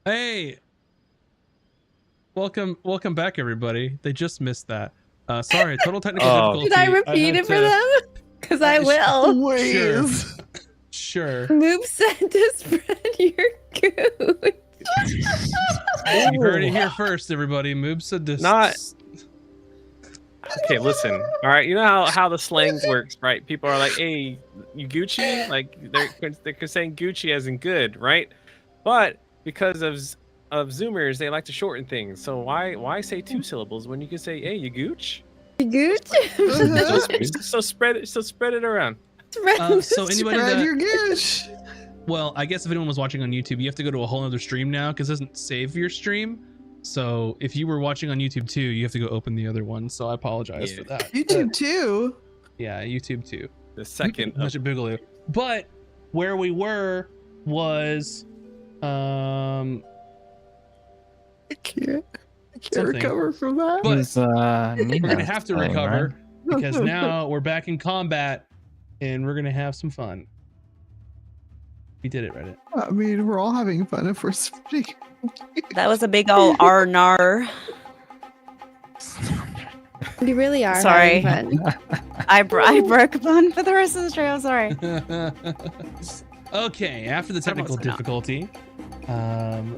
Hey, welcome back, everybody. They just missed that. Sorry, total technical difficulty. Should I repeat it for them? Because I will. Sure. Move said to spread your gooch. You heard it here first, everybody. Moob said this. Okay, listen. All right, you know how the slang works, right? People are like, "Hey, you Gucci?" Like they're saying Gucci as in good, right? But because of Zoomers, they like to shorten things. So why say 2 syllables when you can say, "Hey, you gooch"? You gooch? So spread it around. So anybody Spread that, your gooch. well, I guess if anyone was watching on YouTube, you have to go to a whole other stream now because it doesn't save your stream. So if you were watching on YouTube too, you have to go open the other one. So I apologize for that. YouTube too. Yeah, YouTube too. The second Much a boogaloo. But where we were was I can't something. recover from that. But we're gonna have to recover because now we're back in combat and we're gonna have some fun. We did it, Reddit. I mean, we're all having fun if we're speaking. That was a big old R-nar. You really are. Sorry. having fun. I broke a bone for the rest of the stream. Sorry. Okay, after the technical difficulty, I'm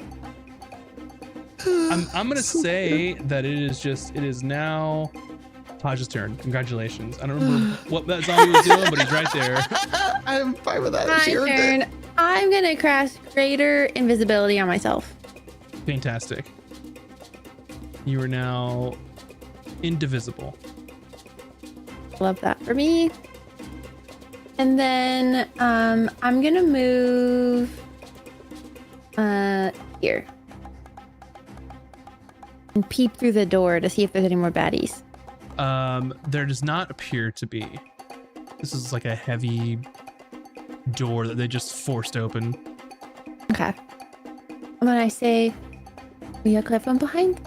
gonna say that it is now Taj's turn. Congratulations. I don't remember what that zombie was doing, but he's right there. I'm fine with that. My She earned it. turn. I'm gonna cast greater invisibility on myself. Fantastic. You are now indivisible. Love that for me. And then I'm gonna move here and peep through the door to see if there's any more baddies. There does not appear to be. This is like a heavy door that they just forced open. Okay. And then I say, we are clear from behind.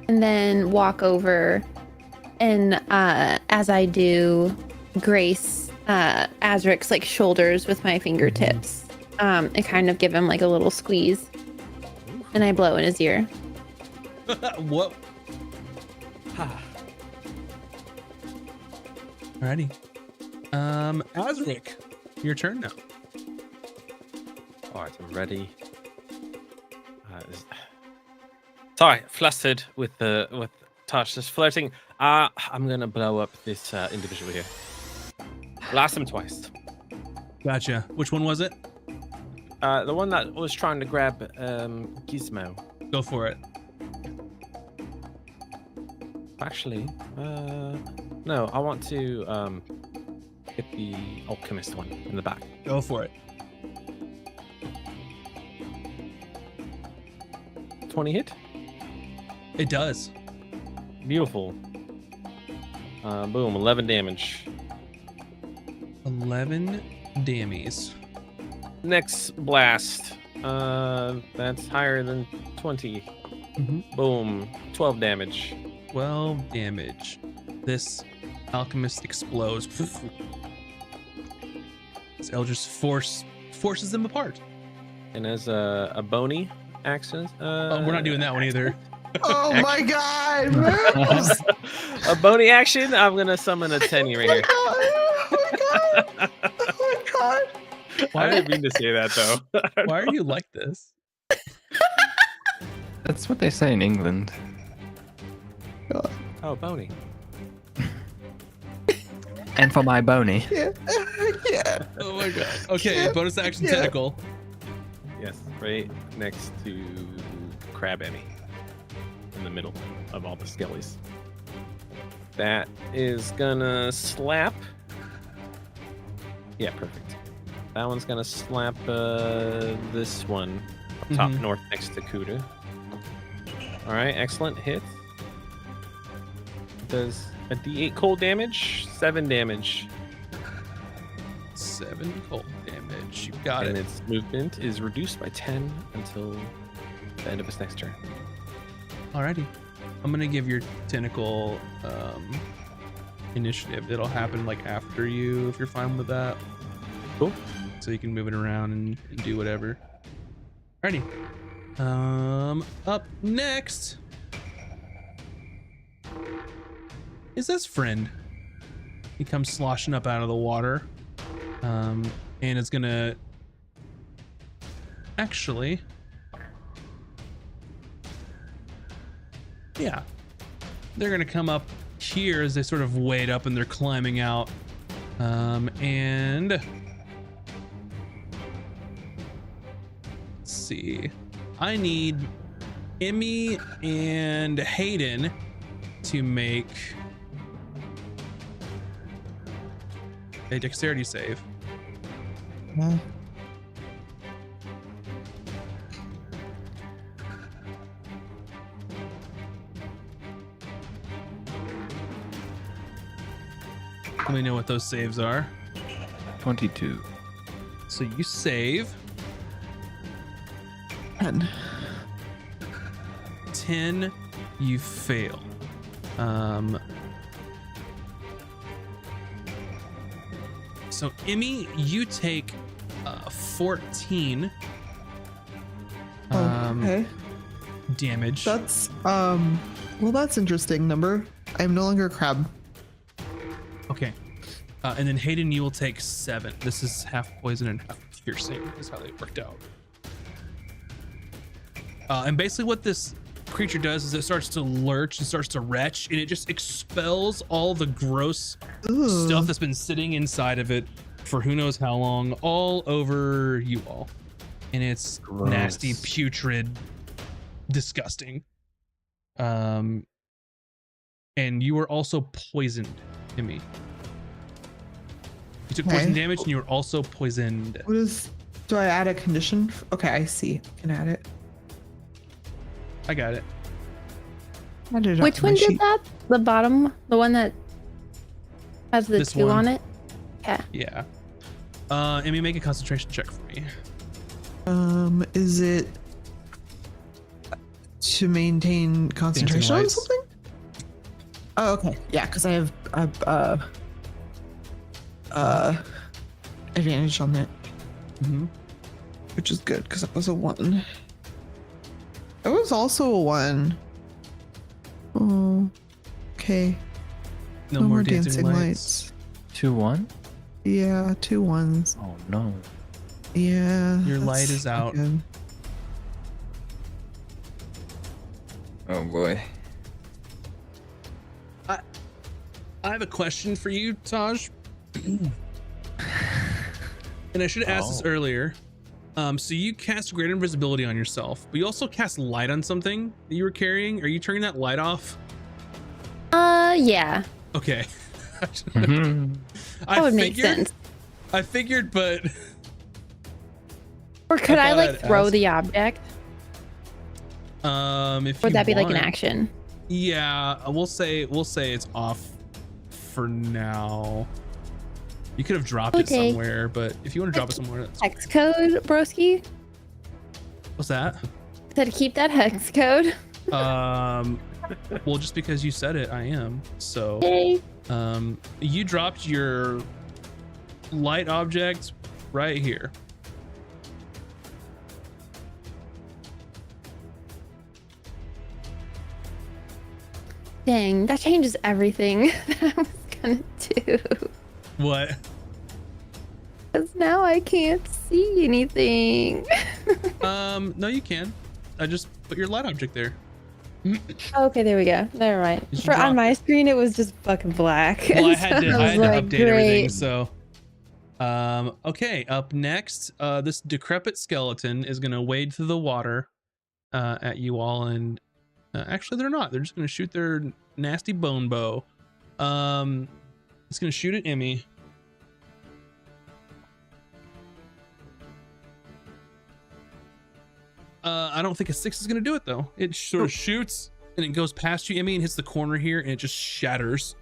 And then walk over and as I do, grace Azric's like shoulders with my fingertips. And kind of give him like a little squeeze. And I blow in his ear. What? Alrighty. Azric, your turn now. All right, I'm ready. Sorry, flustered with Tosh just flirting. I'm gonna blow up this individual here. Blast him twice. Gotcha. Which one was it? The one that was trying to grab Gizmo. Go for it. Actually, no, I want to hit the alchemist one in the back. Go for it. 20 hit. It does. Beautiful. Boom, 11 damage. 11 dammies. Next blast. That's higher than 20. Boom, 12 damage. 12 damage. This alchemist explodes. This Eldritch forces them apart. And as a bony action. We're not doing that one either. Oh my god! A bony action. I'm gonna summon a 10 right here. Oh my god! Oh my god! I didn't mean to say that though. Why are you like this? That's what they say in England. Oh, bony. And for my bony. Yeah. Yeah. Oh my god. Okay, Yeah. bonus action Yeah. tentacle. Yes, right next to Crab Emmy. In the middle of all the skellies. That is gonna slap. Yeah, perfect. That one's gonna slap this one up top north next to Kuda. All right, excellent hit. Does a D8 cold damage, 7 damage. 7 cold damage. You got And it. its movement is reduced by 10 until the end of its next turn. Alrighty. I'm gonna give your tentacle initiative. It'll happen like after you if you're fine with that. Cool. So you can move it around and do whatever. Alrighty. Up next is this friend. He comes sloshing up out of the water. And it's gonna actually, yeah, they're gonna come up here as they sort of wade up and they're climbing out. And let's see, I need Emmy and Hayden to make a dexterity save. Yeah. Let me know what those saves are. 22. So you save 10. 10, you fail. So Emmy, you take 14 Okay. damage. That's well, that's interesting number. I'm no longer a crab. Okay. And then Hayden, you will take 7. This is half poison and half piercing is how they worked out. And basically what this creature does is it starts to lurch and starts to retch, and it just expels all the gross Ooh. stuff that's been sitting inside of it for who knows how long, all over you all. And it's Gross. nasty, putrid, disgusting. And you were also poisoned, Emmy. You took poison Okay. damage and you were also poisoned. What is? Do I add a condition? Okay, I see. I can add it. I got it. Add it up Which to my one did sheet. that? The bottom, the one that has the This 2 one. on it. Yeah. Yeah. Emmy, make a concentration check for me. Is it to maintain concentration on lights. something? Oh, okay. Yeah, because I have advantage on that, Mm-hmm. which is good because it was a 1. It was also a 1. Oh, okay. No more dancing lights. 2-1? Yeah, 2 1s. Oh no. Yeah. Your light that's is not out. good. Oh boy. I have a question for you, Taj. And I should have asked this Oh. earlier. So you cast greater invisibility on yourself, but you also cast light on something that you were carrying. Are you turning that light off? Yeah. Okay. That would make sense. I figured, but Or could I thought like I'd throw ask. the object? if Would you that be like an want- action? Yeah, we'll say it's off for now. You could have dropped it Okay. somewhere, but if you want to drop it somewhere, that's Hex code, broski? what's that? Said keep that hex code. Well, just because you said it, I am. So, Yay. you dropped your light object right here. Dang, that changes everything that I was gonna do. What? Because now I can't see anything. No, you can. I just put your light object there. Okay, there we go. Never mind. You should For drop on my it. screen, it was just fucking black. Well, I And had to, so I had was to like, update everything. great. So, okay. Up next, this decrepit skeleton is gonna wade through the water, at you all, and actually, they're not. They're just gonna shoot their nasty bone bow. It's gonna shoot at Emmy. I don't think a 6 is gonna do it though. It sort of shoots and it goes past you, Emmy, and hits the corner here, and it just shatters.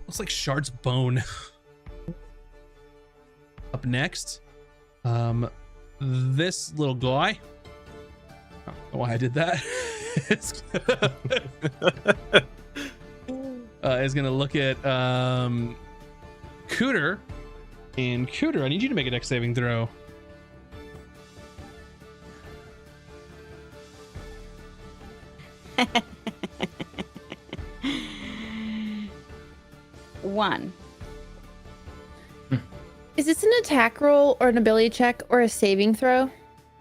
Looks like Shard's bone. Up next, this little guy. I don't know why I did that. Is gonna look at Cooter, and Cooter, I need you to make a dex saving throw. One. Is this an attack roll or an ability check or a saving throw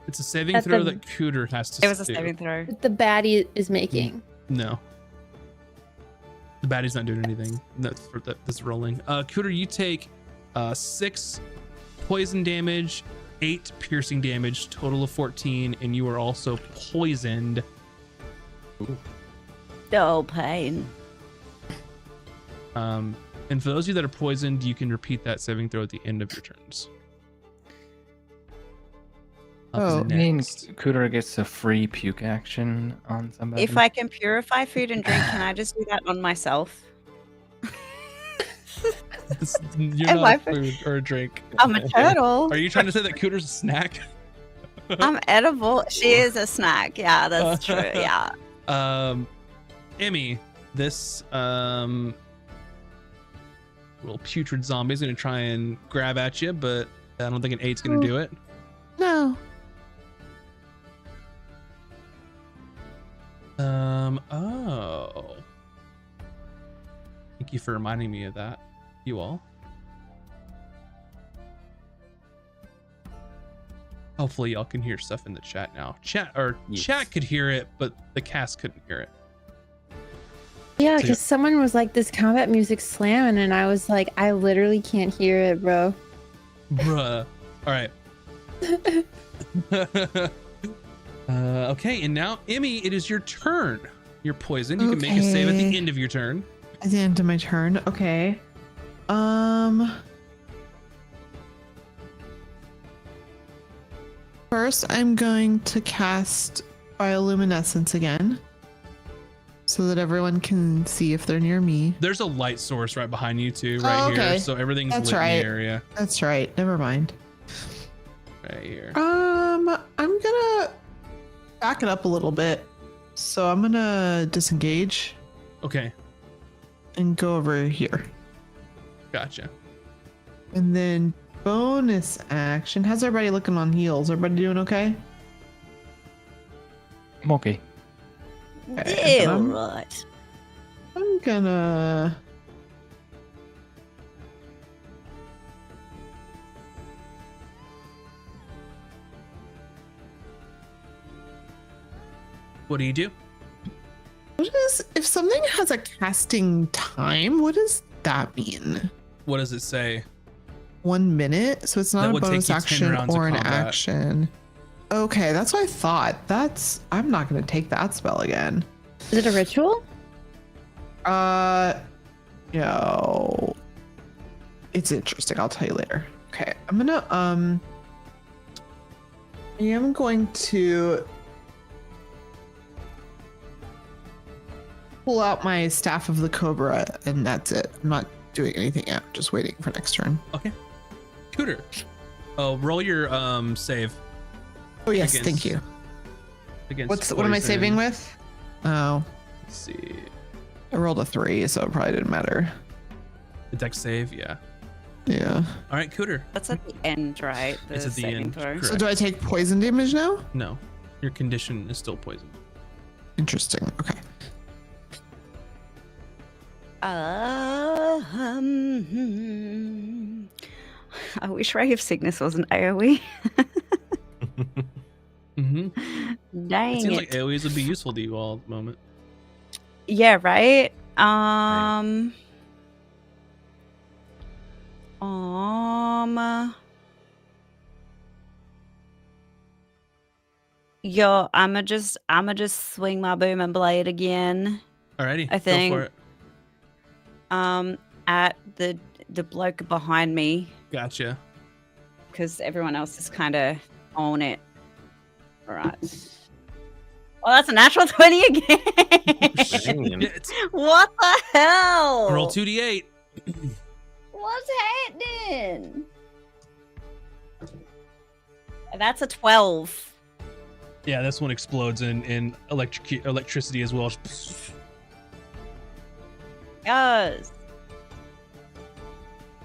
It's a saving At throw the- that Cooter has to It was a do. saving throw. that the baddie is making? No. The baddie's not doing anything. That's rolling. Cooter, you take 6 poison damage, 8 piercing damage, total of 14, and you are also poisoned. Oh, pain. And for those of you that are poisoned, you can repeat that saving throw at the end of your turns. Oh, Means Cooter gets a free puke action on somebody. If I can purify food and drink, can I just do that on myself? You're Am not I a food or a drink. I'm a turtle. Are you trying to say that Cooter's a snack? I'm edible. She is a snack. Yeah, that's true. Yeah. Emmy, this little putrid zombie is gonna try and grab at you, but I don't think an 8's gonna do it. No. Oh. Thank you for reminding me of that, you all. Hopefully y'all can hear stuff in the chat now. Chat could hear it, but the cast couldn't hear it. Yeah, So because someone was like, this combat music slamming, and I was like, I literally can't hear it, bro. Bruh. All right. Okay, and now Emmy, it is your turn. You're poisoned. You can make a save at the Okay. end of your turn. At the end of my turn. Okay. First, I'm going to cast bioluminescence again, so that everyone can see if they're near me. There's a light source right behind you too, right Oh, okay. here. So everything's That's lit right. in the area. That's right. Never mind. Right here. I'm gonna back it up a little bit. So I'm gonna disengage Okay, and go over here. gotcha. And then bonus action. How's everybody looking on heals? Everybody doing okay? I'm okay. Okay, Yeah, I'm- right. I'm gonna What do you do? what is if something has a casting time, what does that mean? What does it say? 1 minute? So it's That not a would take bonus you 10 action rounds of or an combat. action. Okay, that's what I thought. I'm not gonna take that spell again. Is it a ritual? No. It's interesting. I'll tell you later. Okay, I'm gonna I am going to pull out my staff of the cobra, and that's it. I'm not doing anything yet. Just waiting for next turn. Okay. Cooter. Oh, roll your save Oh yes, Against thank you. against What am I poison. saving with? Oh, Let's see. I rolled a 3, so it probably didn't matter. The dex save, yeah. Yeah. All right, Cooter. That's at the end, right? The It's at the saving end. throw. Correct. So do I take poison damage now? No, your condition is still poisoned. Interesting. Okay. I wish Ray of Sickness wasn't AoE. Mm-hmm. Dang It seems it. like AoEs would be useful to you all at the moment. Yeah, right? Yo, I'ma just swing my boom and blade again. Alrighty, I think- go for it. At the bloke behind me, Gotcha. because everyone else is kind of on it. All right. Well, that's a natural 20 again. Shit. What the hell? Roll 2d8. What's happening? That's a 12. Yeah, this one explodes in electricity as well. Yes.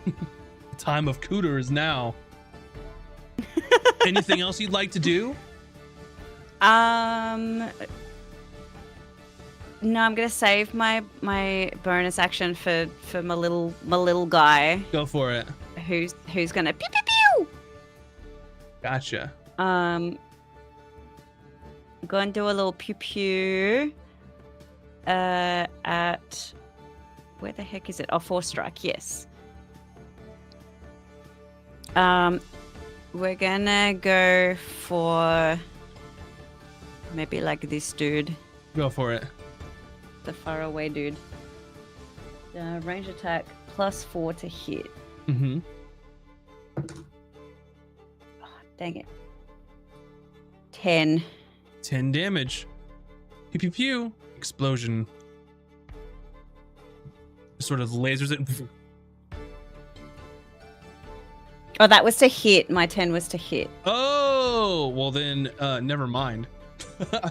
The time of Cooter is now. Anything else you'd like to do? No, I'm gonna save my bonus action for my little guy Go for it. who's gonna pew pew pew. Gotcha. Go and do a little pew pew. At where the heck is it? Oh, 4 strike. Yes. We're gonna go for maybe like this dude, Go for it. the far away dude. Range attack +4 to hit. Mm-hmm. Oh, dang it. 10. 10 damage. Pew pew pew. Explosion. Sort of lasers it. Oh, that was to hit. My 10 was to hit. Oh, well then, never mind.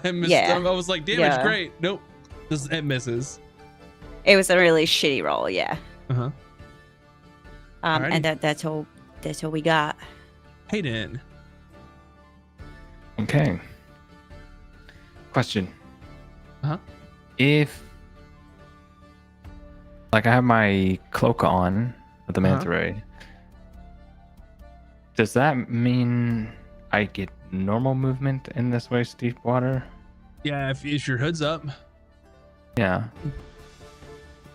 I missed. Yeah. I was like, damage, Yeah. great. Nope. It misses. It was a really shitty roll, yeah. Uh-huh. And Alrighty. that's all we got. Hayden. Okay. Question. Uh-huh. If, like, I have my cloak on with the manta ray, does that mean I get normal movement in this waist deep water? Yeah, if your hood's up, Yeah.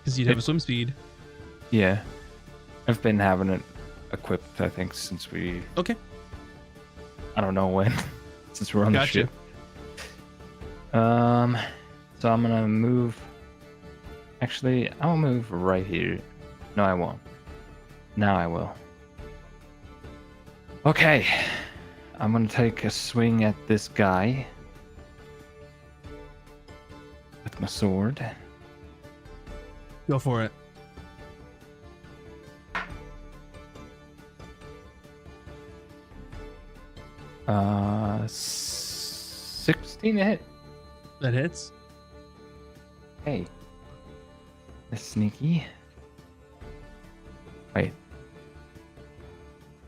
because you'd have a swim speed. Yeah. I've been having it equipped, I think, since we. Okay. I don't know when. Since we're on the Gotcha. ship. So I'm gonna move. Actually, I'll move right here. No, I won't. Now I will. Okay. I'm gonna take a swing at this guy with my sword. Go for it. Uh, 16 to hit. That hits. Hey. That's sneaky. Wait.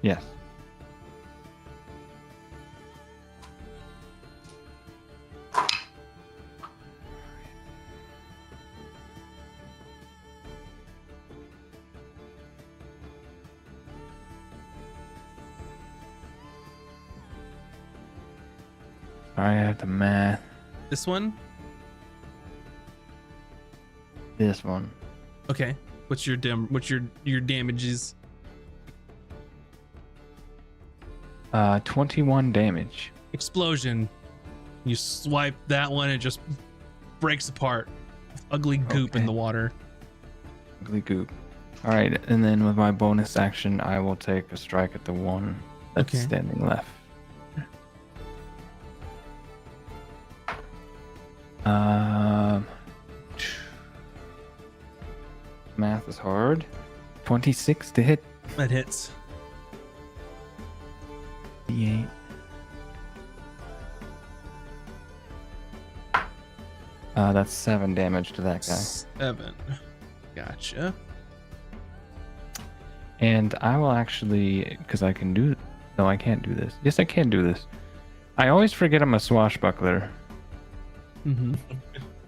Yes. I have the math. This one. This one. Okay. What's your damages? 21 damage. Explosion. You swipe that one, it just breaks apart. Ugly goop in Okay. the water. Ugly goop. Alright, and then with my bonus action, I will take a strike at the one that's Okay. standing left. Um, math is hard. 26 to hit. That hits. D8. That's 7 damage to that guy. 7. Gotcha. And I will actually, because I can do. No, I can't do this. Yes, I can do this. I always forget I'm a swashbuckler. Mm-hmm.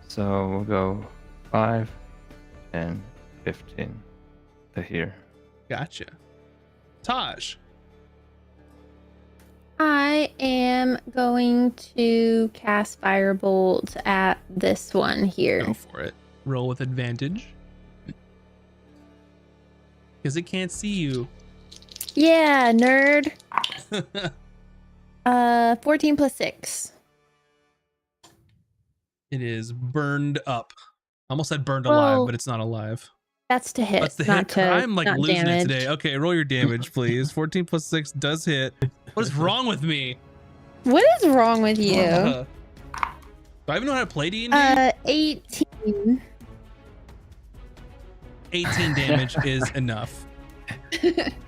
So we'll go 5 and 15 to here. Gotcha. Taj. I am going to cast Firebolt at this one here. Go for it. Roll with advantage. Because it can't see you. Yeah, nerd. 14 plus 6. It is burned up. I almost said burned alive, Whoa. but it's not alive. That's to hit. That's the not hit. to, I'm like not losing damage. it today. Okay, roll your damage, please. 14 plus 6 does hit. What is wrong with me? What is wrong with you? Do I even know how to play D&D? 18. 18 damage is enough.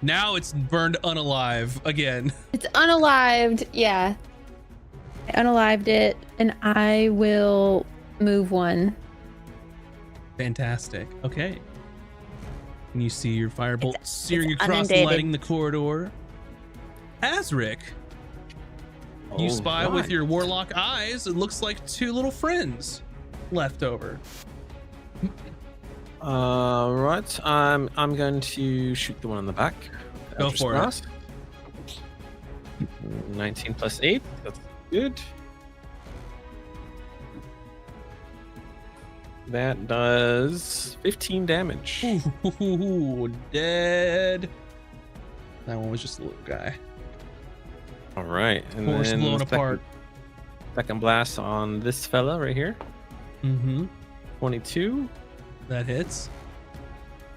Now it's burned unalive again. It's unalived. Yeah. I unalived it, and I will move one. Fantastic. Okay. And you see your firebolt searing it's across, inundated. lighting the corridor. Azric, you spy with your warlock eyes. It looks like 2 little friends. left over. Right. I'm going to shoot the one on the back. Go Eldritch for it. Blast. 19 plus 8. That's good. That does 15 damage. Ooh, dead. That one was just a little guy. All right. And Force then blown second- apart. Second blast on this fella right here. Mm-hmm. 22. That hits.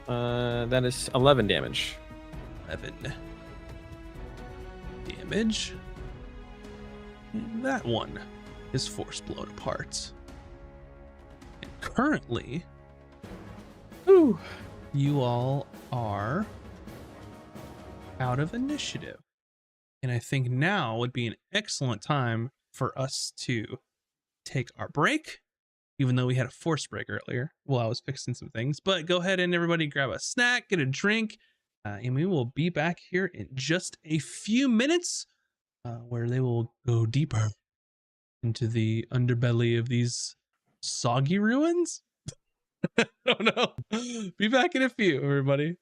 That is 11 damage. 11 damage. And that one is force blown apart. And currently, Ooh. you all are out of initiative. And I think now would be an excellent time for us to take our break, even though we had a force break earlier while I was fixing some things. But go ahead and everybody grab a snack, get a drink, and we will be back here in just a few minutes where they will go deeper into the underbelly of these soggy ruins. I don't know. Be back in a few, everybody.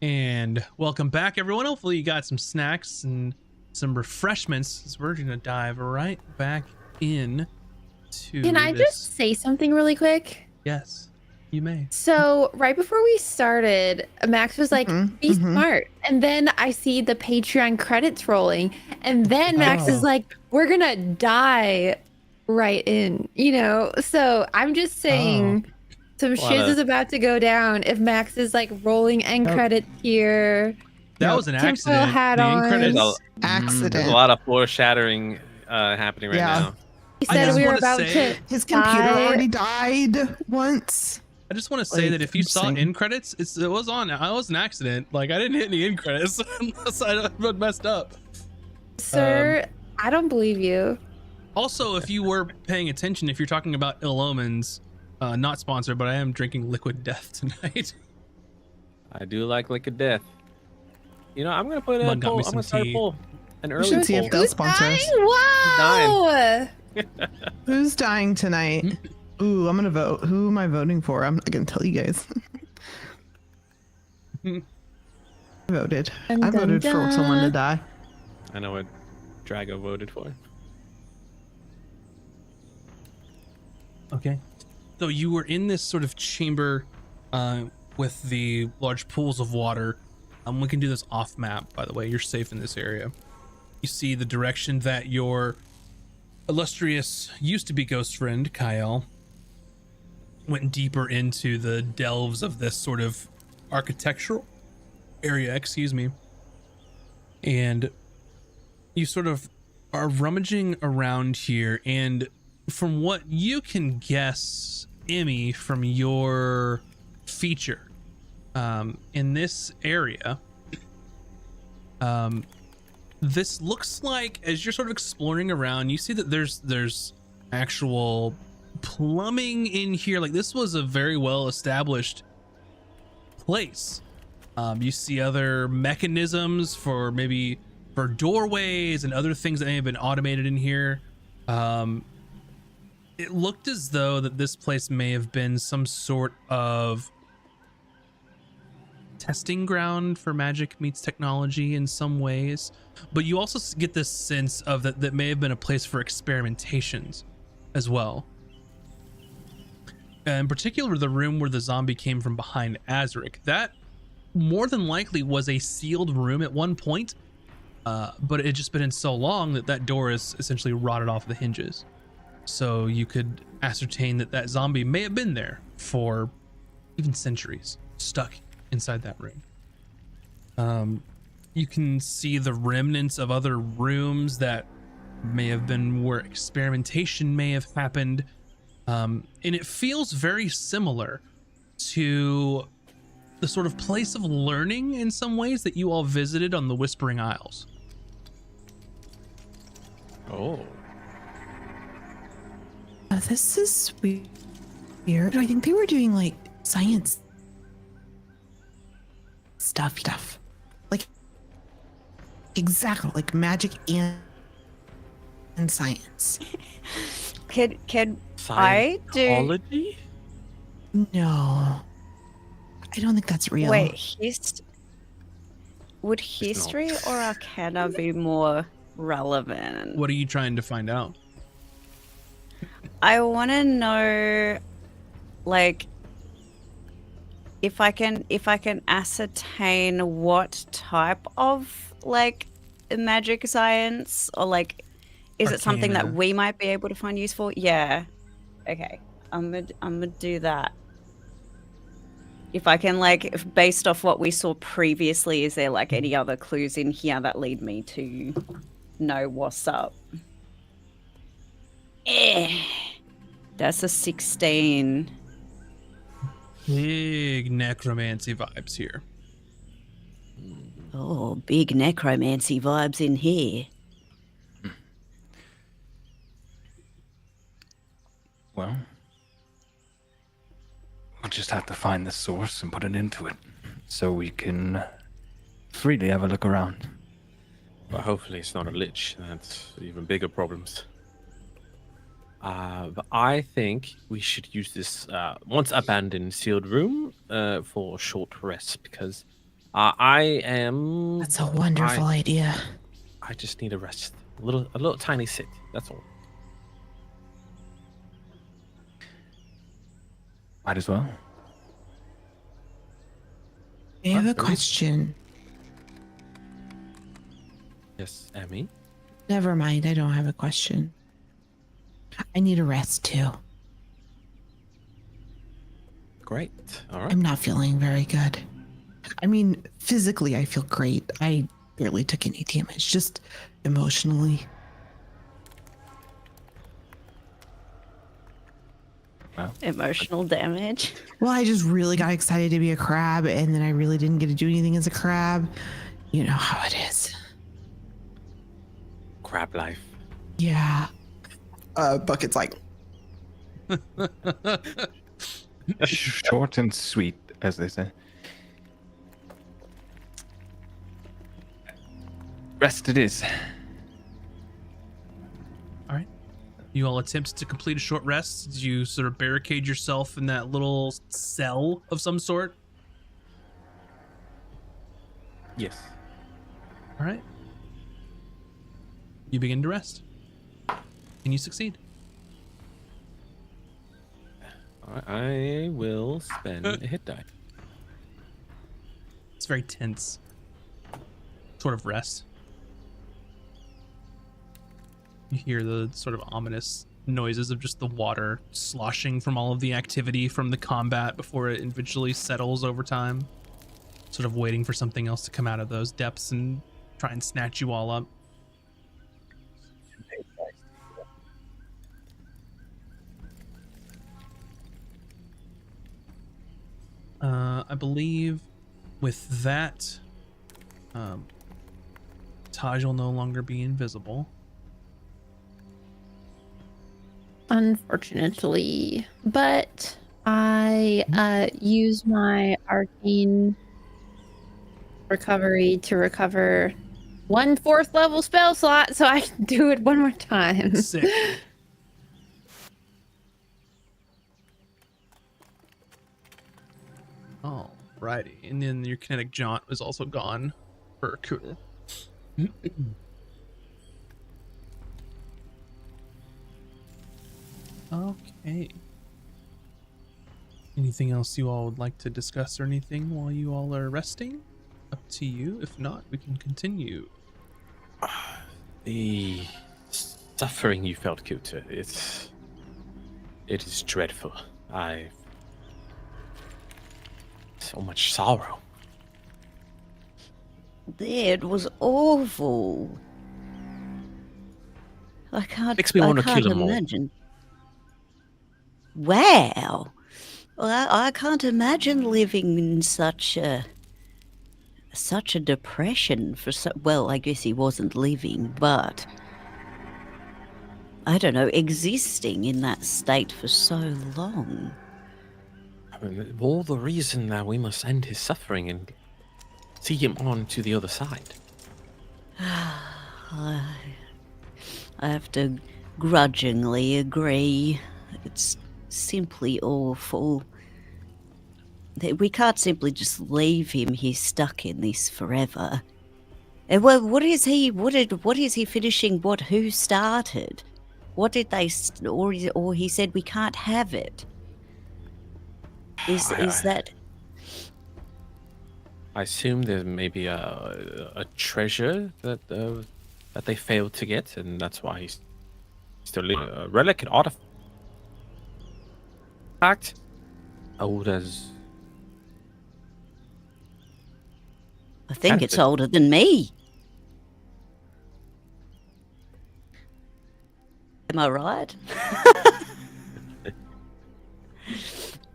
And welcome back, everyone. Hopefully you got some snacks and some refreshments, as we're gonna dive right back in to Can I this. just say something really quick? Yes, you may. So right before we started, Max was like, "Be mhm. smart," and then I see the Patreon credits rolling, and then Max is Oh. like, "We're gonna die right in," you know. So I'm just saying, some Lot shiz of- is about to go down if Max is like rolling end Nope. credits here. That Yep. was an Tinfoil accident. hat The end on. credits. There's Accident. There's a lot of foreshadowing happening right Yeah. now. He I said just we were wanna about say- to. His computer die. already died once. I just want to say Like, that if you I'm saw saying- end credits, it was an accident. Like I didn't hit any end credits unless I messed up. Sir, I don't believe you. Also, if you were paying attention, if you're talking about Ill Omens, not sponsored, but I am drinking Liquid Death tonight. I do like Liquid Death. You know, I'm gonna put a Mud got poll. me I'm some gonna start a tea. poll. An We early should see poll. if they'll sponsor us. Wow. Who's dying tonight? Ooh, I'm gonna vote. Who am I voting for? I'm not gonna tell you guys. I voted. Dun, I dun, voted for someone to dun. die. I know what Drago voted for. Okay. So you were in this sort of chamber with the large pools of water. We can do this off map, by the way. You're safe in this area. You see the direction that your illustrious used to be ghost friend, Kyle, went deeper into the delves of this sort of architectural area, excuse me. And you sort of are rummaging around here, and from what you can guess, Emmy, from your feature, in this area, this looks like, as you're sort of exploring around, you see that there's actual plumbing in here. Like this was a very well established place. You see other mechanisms for maybe for doorways and other things that may have been automated in here. It looked as though that this place may have been some sort of testing ground for magic meets technology in some ways, but you also get this sense of that may have been a place for experimentations as well. In particular, the room where the zombie came from behind Azric, that more than likely was a sealed room at one point, but it had just been in so long that door is essentially rotted off the hinges. So you could ascertain that zombie may have been there for even centuries, stuck inside that room. You can see the remnants of other rooms that may have been where experimentation may have happened. And it feels very similar to the sort of place of learning in some ways that you all visited on the Whispering Isles. Oh. This is weird. I think they were doing like science stuff. Like exactly like magic and science. Can I do? Scientology? No. I don't think that's real. Wait, would history or arcana be more relevant? What are you trying to find out? I want to know, like, if I can ascertain what type of like magic science, or like, is it something that Arcana. we might be able to find useful? Yeah. Okay. I'm gonna do that. If I can, like, if based off what we saw previously, is there like any other clues in here that lead me to know what's up? That's a 16. Big necromancy vibes here. Oh, big necromancy vibes in here. Well, we'll just have to find the source and put it into it so we can freely have a look around. Well, hopefully it's not a lich. That's even bigger problems. But I think we should use this once abandoned sealed room for a short rest, because I am. That's a wonderful idea. I just need a rest. A little tiny sit. That's all. Might as well. I have a Alright. question. Yes, Emmy. Never mind, I don't have a question. I need a rest too. Great. All right. I'm not feeling very good. I mean, physically, I feel great. I barely took any damage, just emotionally. Emotional damage. Well, I just really got excited to be a crab, and then I really didn't get to do anything as a crab. You know how it is. Crab life. Yeah. Bucket's like, Short and sweet, as they say. Rest it is. All right. You all attempt to complete a short rest. Did you sort of barricade yourself in that little cell of some sort? Yes. All right. You begin to rest. And you succeed. All right, I will spend a hit die. It's very tense. Sort of rest. You hear the sort of ominous noises of just the water sloshing from all of the activity from the combat before it eventually settles over time. Sort of waiting for something else to come out of those depths and try and snatch you all up. I believe with that, Taj will no longer be invisible. Unfortunately, but I use my arcane recovery to recover 1 4th level spell slot, so I can do it one more time. Sick. Alrighty, and then your kinetic jaunt was also gone for Kuda. Okay. Anything else you all would like to discuss or anything while you all are resting? Up to you. If not, we can continue. The suffering you felt, Kuta, it is dreadful. So much sorrow. It was awful. I can't. Makes me want to can't kill 'em all. imagine. Wow. Well, I can't imagine living in such a depression for so. Well, I guess he wasn't living, but I don't know, existing in that state for so long. I mean, all the reason that we must end his suffering and see him on to the other side. I have to grudgingly agree. It's simply awful. We can't simply just leave him here stuck in this forever. And well, what is he finishing? Who started? What did they? Or he said we can't have it. Is that? I assume there may be a treasure that they failed to get, and that's why he's still a relic, an artifact, old as. I think it's older than me. Am I right?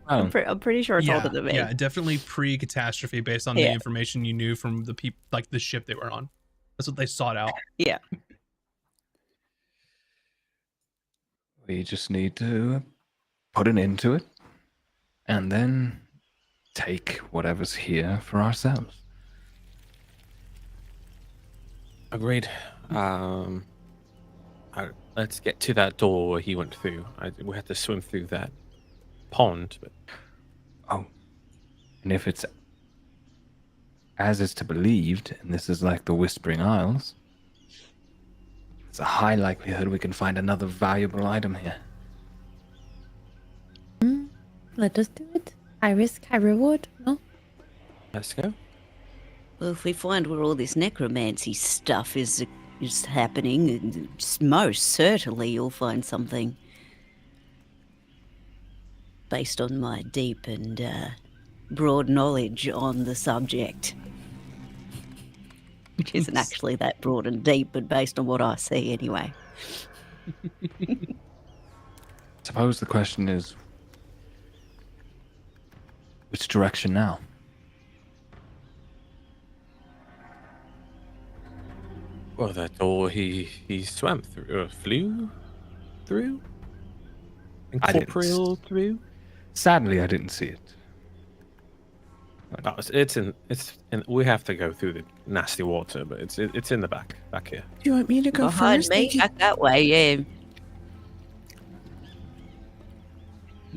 I'm pretty sure it's older than me. Yeah, definitely pre-catastrophe based on the information you knew from the people, like the ship they were on. That's what they sought out. Yeah. We just need to put an end to it and then take whatever's here for ourselves. Agreed. Let's get to that door where he went through. We had to swim through that pond. But... Oh, and if it's as is to believed, and this is like the Whispering Isles, there's a high likelihood we can find another valuable item here. Let us do it. High risk, high reward. No? Let's go. Well, if we find where all this necromancy stuff is happening, most certainly you'll find something. Based on my deep and broad knowledge on the subject. Which isn't actually that broad and deep, but based on what I see anyway. Suppose the question is, which direction now? Well, that door he swam through, flew through, I didn't incorporeal through. Sadly, I didn't see it. Oh, it's in. We have to go through the nasty water, but it's in the back here. Do you want me to go Behind first? me, back that way, yeah.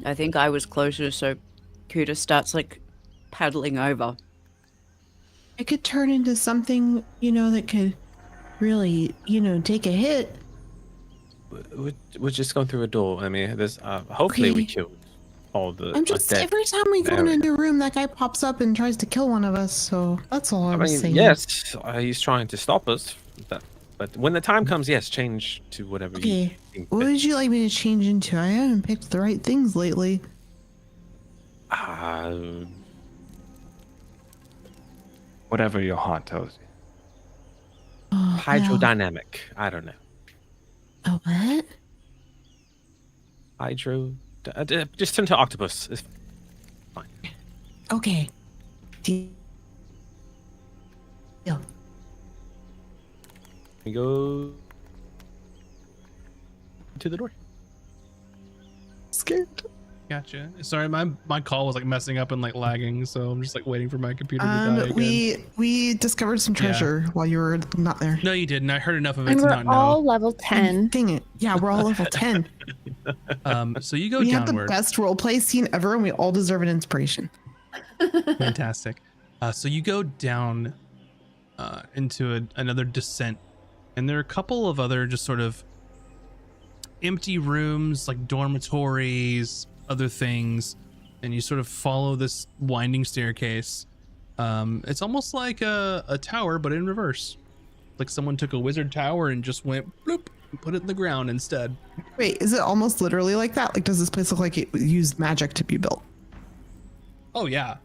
I think I was closer, so Kuta starts like paddling over. It could turn into something, that could really, take a hit. We're just going through a door. I mean, there's hopefully we Okay. killed all the. I'm just, dead. every time we go area. into a room, that guy pops up and tries to kill one of us, so that's all I I was mean, saying. yes, he's trying to stop us. But when the time comes, yes, change to whatever you Okay, think what fit. would you like me to change into? I haven't picked the right things lately. Whatever your heart tells you. Oh, Hydrodynamic. I don't know. Oh, what? Just turn to octopus. It's fine. Okay. Deal. We go to the door. Scared. Gotcha. Sorry, my call was like messing up and like lagging, so I'm just like waiting for my computer to die again. We discovered some treasure while you were not there. No, you didn't. I heard enough of it And to we're not all know. level 10. Dang it. Yeah, we're all level 10. So you go We had the downward. best roleplay scene ever, and we all deserve an inspiration. Fantastic. So you go down into another descent, and there are a couple of other just sort of empty rooms, like dormitories, other things, and you sort of follow this winding staircase. It's almost like a tower, but in reverse. Like someone took a wizard tower and just went bloop and put it in the ground instead. Wait, is it almost literally like that? Like, does this place look like it used magic to be built? Oh yeah,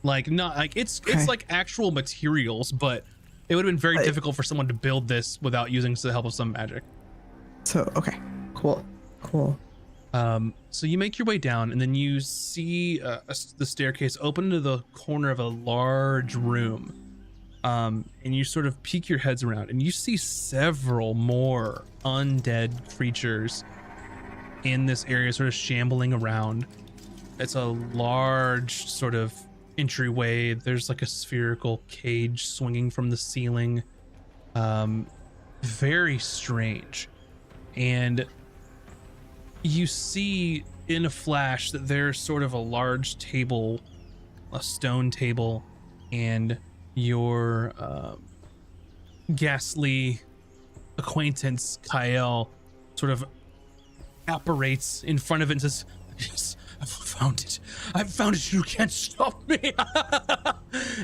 like not like it's Okay. like actual materials, but it would have been very Like- difficult for someone to build this without using the help of some magic. So, okay. Cool. So you make your way down, and then you see the staircase open to the corner of a large room. And you sort of peek your heads around, and you see several more undead creatures in this area, sort of shambling around. It's a large sort of entryway. There's like a spherical cage swinging from the ceiling. Very strange. And you see in a flash that there's sort of a large table, a stone table, and your ghastly acquaintance Kyle sort of apparates in front of it and says, "Yes, I've found it. I've found it. You can't stop me."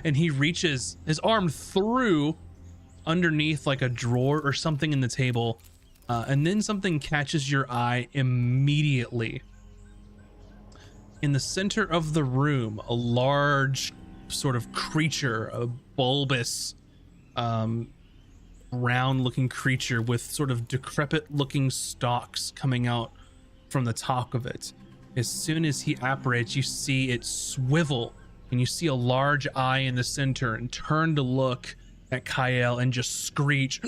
And he reaches his arm through underneath like a drawer or something in the table, and then something catches your eye immediately. In the center of the room, a large sort of creature, a bulbous, round-looking creature with sort of decrepit-looking stalks coming out from the top of it. As soon as he apparates, you see it swivel, and you see a large eye in the center and turn to look at Kyle and just screech.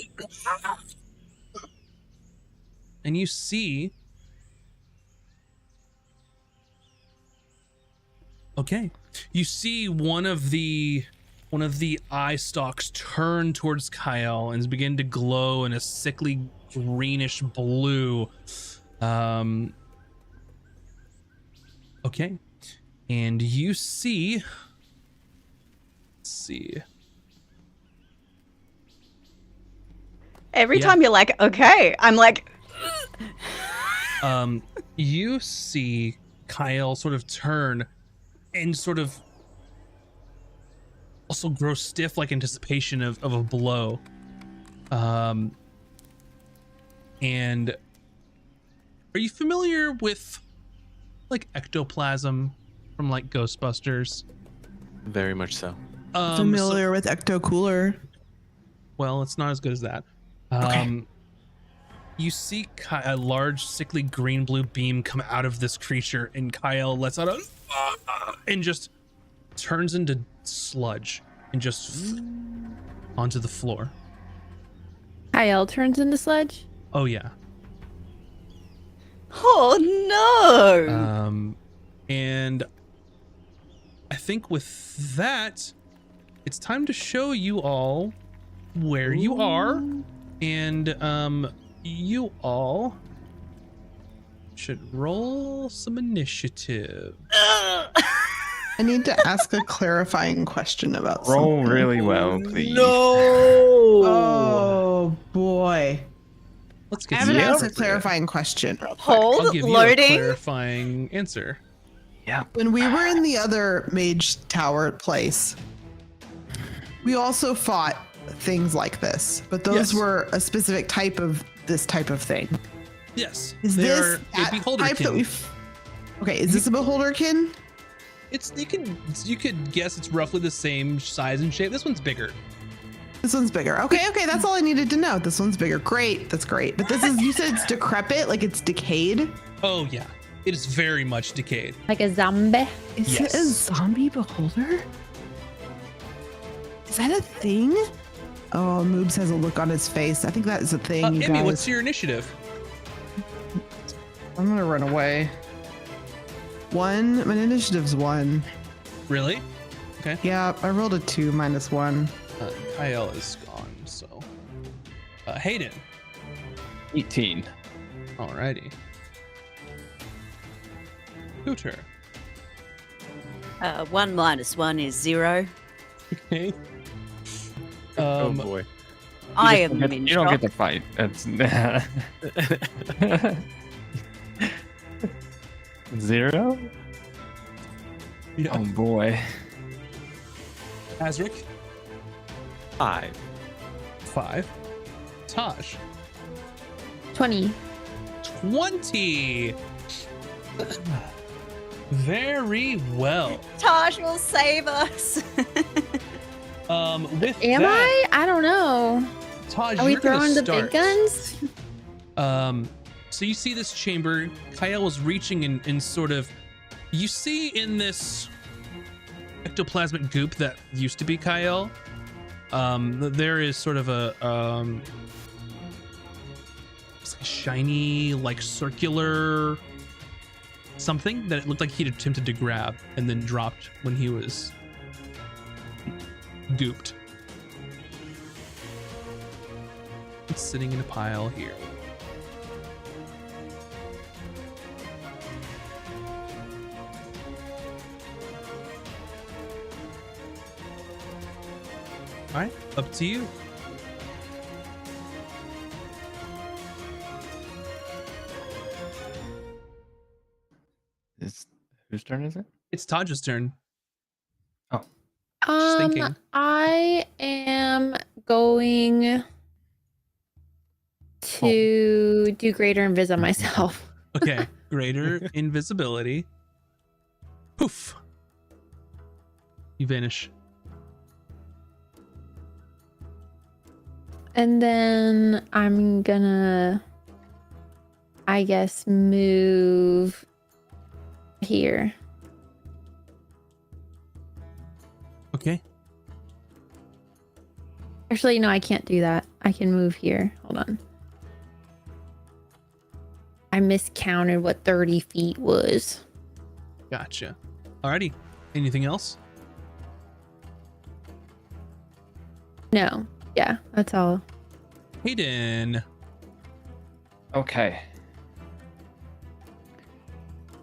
And you see... Okay. You see one of the eye stalks turn towards Kyle and begin to glow in a sickly greenish blue. Okay. And you see... Let's see. Every Yeah. time you're like, okay, I'm like, You see Kyle sort of turn and sort of also grow stiff, like anticipation of a blow. And are you familiar with like ectoplasm from like Ghostbusters? Very much so. Familiar with Ecto Cooler. Well, it's not as good as that. Okay. You see a large, sickly green-blue beam come out of this creature, and Kyle lets out a and just turns into sludge and just onto the floor. Kyle turns into sludge. Oh yeah. oh no. And I think with that, it's time to show you all where you are, and you all should roll some initiative. I need to ask a clarifying question about Roll something. really well, please. Oh boy. Let's I get haven't asked a appropriate. clarifying question. real quick. Hold, I'll give you a loading. clarifying answer. Yeah. When we were in the other mage tower place, we also fought things like this, but those Yes. were a specific type of this type of thing. Yes. Is they this are a that beholder type that kin. we've? Okay, is this a beholderkin? It's you could guess it's roughly the same size and shape. This one's bigger. This one's bigger. Okay, that's all I needed to know. This one's bigger. Great, that's great. But this is, you said it's decrepit, like it's decayed. Oh yeah. It is very much decayed. Like a zombie. Is Yes. it a zombie beholder? Is that a thing? Oh, Moobs has a look on his face. I think that is a thing, you Emmy, guys. what's your initiative? I'm gonna run away. One. My initiative's 1. Really? Yeah, I rolled a 2 minus 1. Kyle is gone, so Hayden. 18. Alrighty. Hooter. 1 minus 1 is 0. Okay. Oh boy. I You am don't in get- You don't get shock. to fight. That's 0. Yeah. Oh boy. Azric. 5. 5. Taj. 20. 20. Very well. Taj will save us. With Am that, I? I don't know. Taj, Are we you're gonna throwing the start. big guns? So you see this chamber. Kyle is reaching and sort of, you see in this ectoplasmic goop that used to be Kyle, there is sort of a it's like a shiny, like circular something that it looked like he'd attempted to grab and then dropped when he was gooped. It's sitting in a pile here. All right, up to you. Whose turn is it? It's Taj's turn. Oh, thinking. I am going to do greater invis on myself. Okay, greater invisibility. Poof. You vanish. And then I'm gonna, I guess, move here. Okay. Actually, no, I can't do that. I can move here. Hold on. I miscounted what 30 feet was. Gotcha. Alrighty. Anything else? No. Yeah, that's all. Hayden. Okay.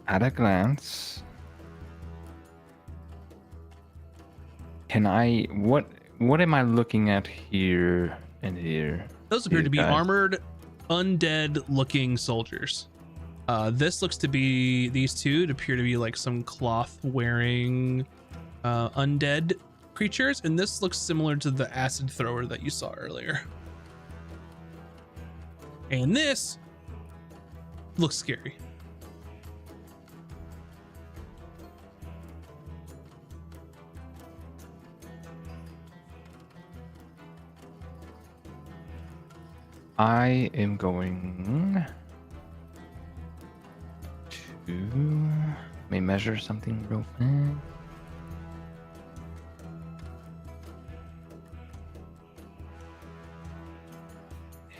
At a glance, can I what am I looking at here and here? Those appear These to be guys. armored, undead-looking soldiers. This looks to be, these two appear to be like some cloth-wearing undead creatures, and this looks similar to the acid thrower that you saw earlier. And this looks scary. I am going to let me measure something real fast.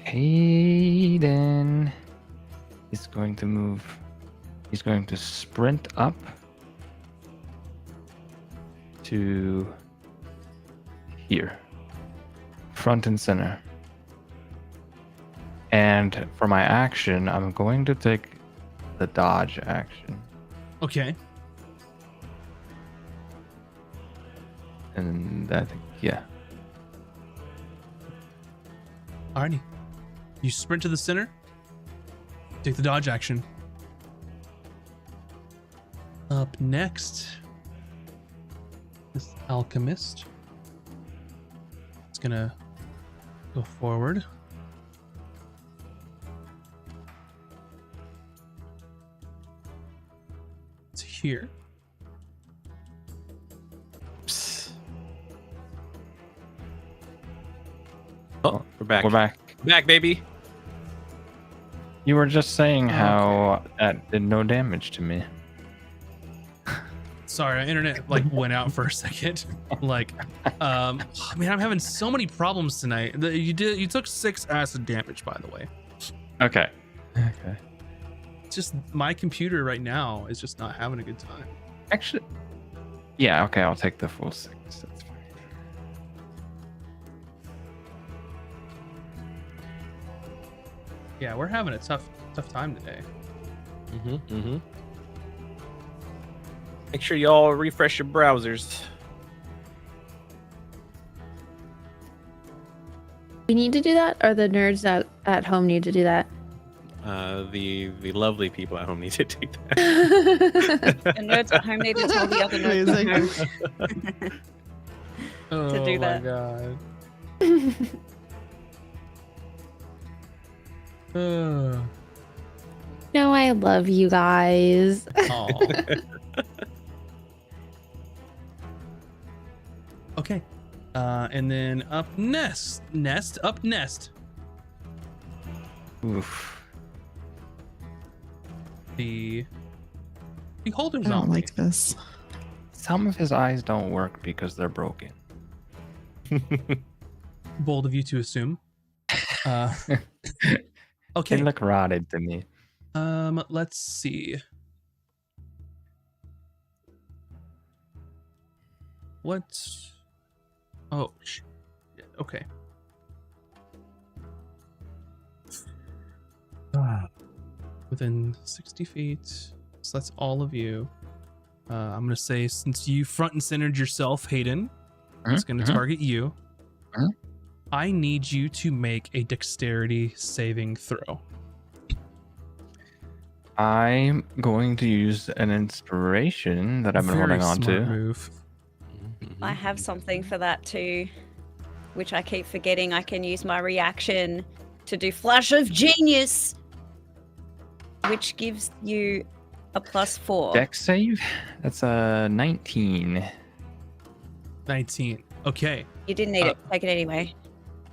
Hayden is going to move. He's going to sprint up to here, front and center. And for my action, I'm going to take the dodge action. Okay. And I think, yeah. Alrighty. You sprint to the center. Take the dodge action. Up next, this alchemist. It's gonna go forward. It's here. Oh, we're back. We're back. Back, baby. You were just saying Oh, how that did no damage to me. Sorry, our internet like went out for a second. Like, man, I'm having so many problems tonight. You took 6 acid damage, by the way. Okay. Okay. It's just my computer right now is just not having a good time. Actually, yeah, okay, I'll take the full 6. That's fine. Yeah, we're having a tough time today. Make sure y'all refresh your browsers. We need to do that, or the nerds at home need to do that? The lovely people at home need to take that. The nerds at home need to tell the other nerds at Amazing. home to do that. God. No, I love you guys. Aw. Okay. And then up nest. Oof. The beholder I don't zombie. like this. Some of his eyes don't work because they're broken. Bold of you to assume. They Okay. look rotted to me. Let's see. What? Oh, shit. Okay. Within 60 feet. So that's all of you. I'm going to say, since you front and centered yourself, Hayden, it's going to target you. Mhm. I need you to make a dexterity saving throw. I'm going to use an inspiration that I've been Very holding on smart to. move. I have something for that too, which I keep forgetting. I can use my reaction to do Flash of Genius, which gives you a +4. Dex save? That's a 19. 19. Okay. You didn't need it. Take it anyway.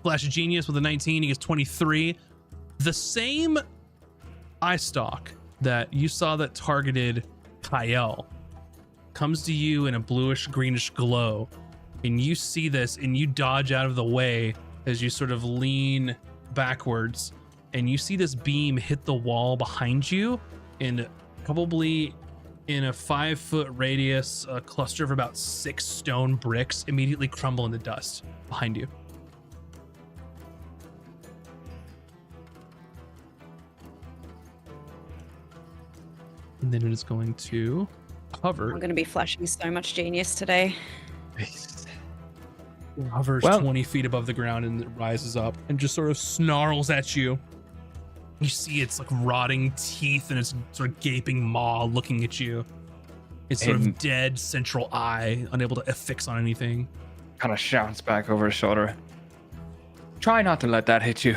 Flash of Genius with a 19. He gets 23. The same eye stalk that you saw that targeted Kyle comes to you in a bluish greenish glow, and you see this and you dodge out of the way as you sort of lean backwards, and you see this beam hit the wall behind you, and probably in a 5-foot radius, a cluster of about 6 stone bricks immediately crumble into dust behind you. And then it is going to hover. I'm going to be flashing so much genius today. hovers Well- 20 feet above the ground and it rises up and just sort of snarls at you. You see its like rotting teeth and its sort of gaping maw looking at you. Its sort of And- dead central eye, unable to affix on anything. Kind of shouts back over his shoulder. Try not to let that hit you.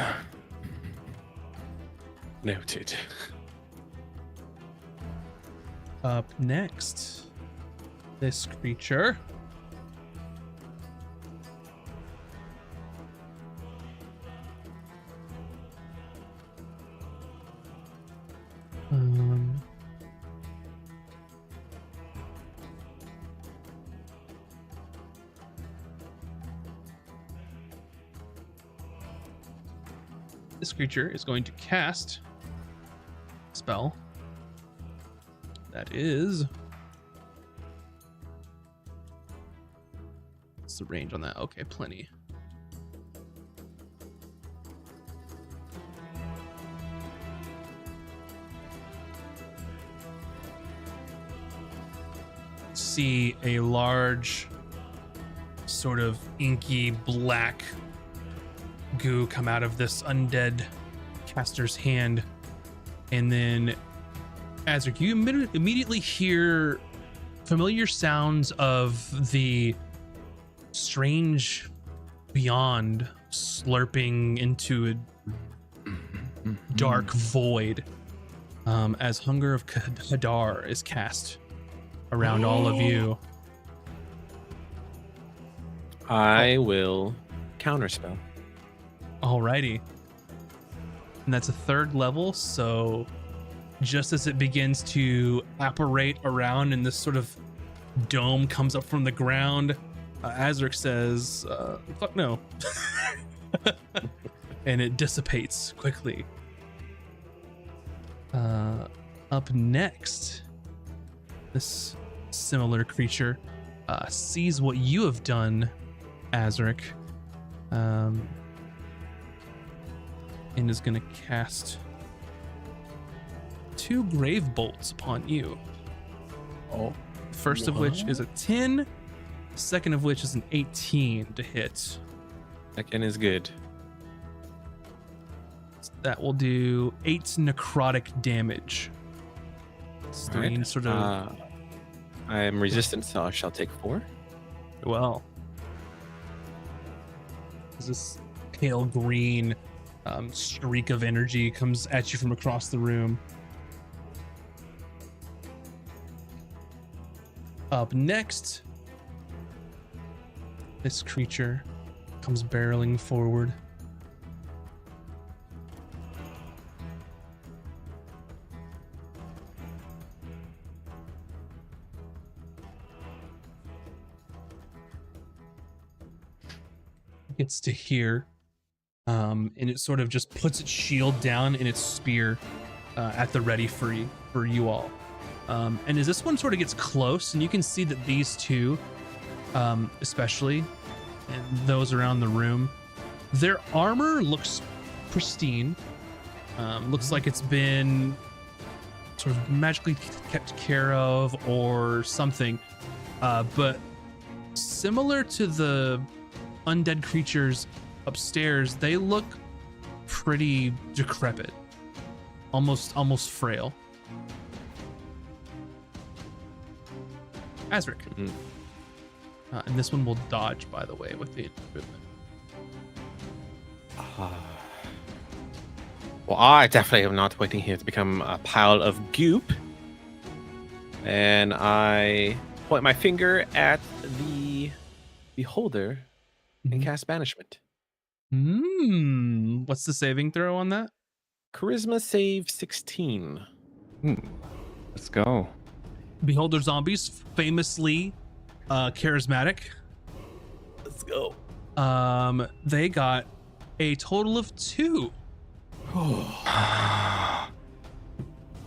Noted. Up next, this creature. This creature is going to cast a spell that is. What's the range on that? Okay, plenty. See a large, sort of inky black goo come out of this undead caster's hand, and then Azric, you immediately hear familiar sounds of the strange beyond slurping into a dark void as Hunger of Hadar is cast around all of you. I will counterspell. Alrighty. And that's a 3rd level, so just as it begins to apparate around and this sort of dome comes up from the ground, Azric says, fuck no. And it dissipates quickly. Up next, this similar creature sees what you have done, Azric, and is going to cast 2 grave bolts upon you. Oh. First of which is a 10, second of which is an 18 to hit. Again is good. That will do 8 necrotic damage. It's All right. doing sort of I am resistant, so I shall take 4. well. This pale green streak of energy comes at you from across the room. Up next, this creature comes barreling forward. Gets to here, and it sort of just puts its shield down and its spear at the ready for you all. And as this one sort of gets close, and you can see that these two, especially, and those around the room, their armor looks pristine. Looks like it's been sort of magically kept care of or something. But similar to the undead creatures upstairs, they look pretty decrepit, almost frail. Azric. Mhm. And this one will dodge, by the way, with the movement. Well, I definitely am not waiting here to become a pile of goop. And I point my finger at the beholder and cast banishment. What's the saving throw on that? Charisma save 16. Let's go. Beholder zombies, famously charismatic. Let's go. They got a total of 2.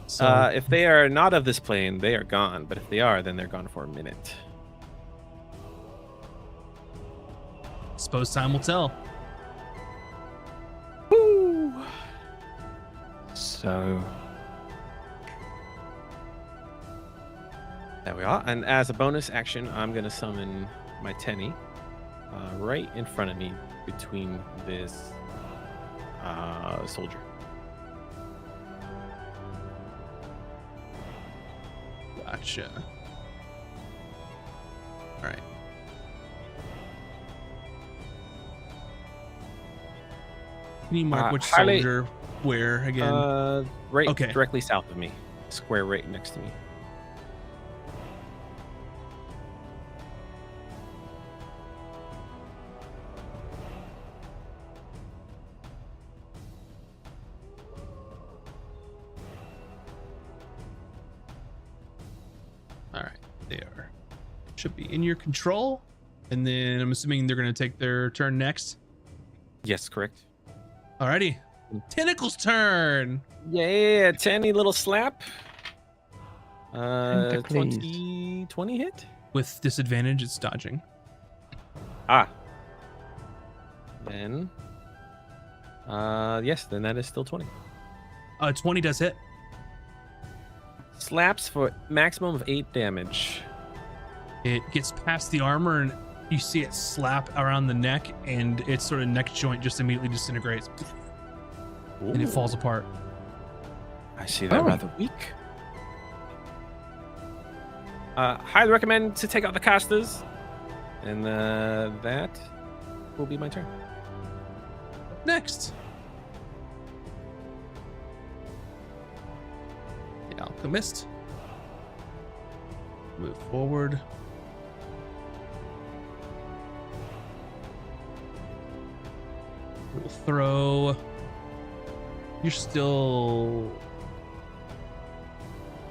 So If they are not of this plane, they are gone. But if they are, then they're gone for a minute. suppose time will tell. So There we are. And as a bonus action, I'm going to summon my Tenny. right in front of me between this soldier. Gotcha. All right. Can you mark which highlight- soldier where again? Right, Okay. directly south of me, square right next to me. All right, they are should be in your control, and then I'm assuming they're gonna take their turn next. Yes, correct. Alrighty, Tentacle's turn. Yeah, tiny little slap. Tentacles. 20 hit. With disadvantage, it's dodging. Ah. Then. Yes, then that is still 20. 20 does hit. Slaps for maximum of 8 damage. It gets past the armor, and you see it slap around the neck, and its sort of neck joint just immediately disintegrates, and it Ooh, falls apart. I see that Oh. rather weak. Highly recommend to take out the casters, and that will be my turn. Next, the alchemist. Move forward. We'll throw. You're still.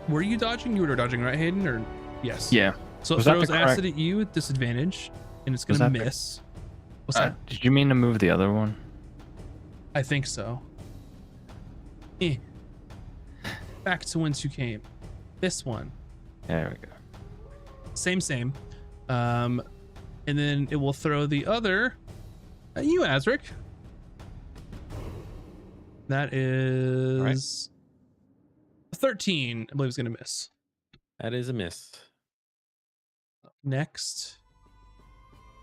Were you dodging? You were dodging, right, Hayden? Or yes. Yeah. So it Was that throws the correct- acid at you at disadvantage, and it's Was gonna that the- miss. What's that? Did you mean to move the other one? I think so. Back to whence you came. This one. There we go. Same. And then it will throw the other at you, Azric. That is 13. I believe it's gonna miss. That is a miss. Next,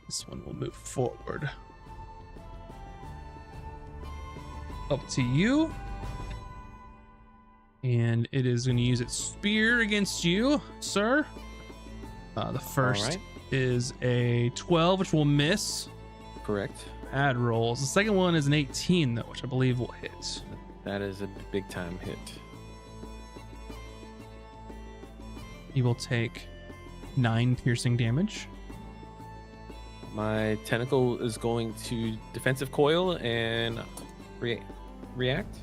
this one will move forward. Up to you. And it is going to use its spear against you, sir. The first right. is a 12, which will miss. Correct. Add rolls. The second one is an 18, though, which I believe will hit. That is a big time hit. You will take 9 piercing damage. My tentacle is going to defensive coil and react.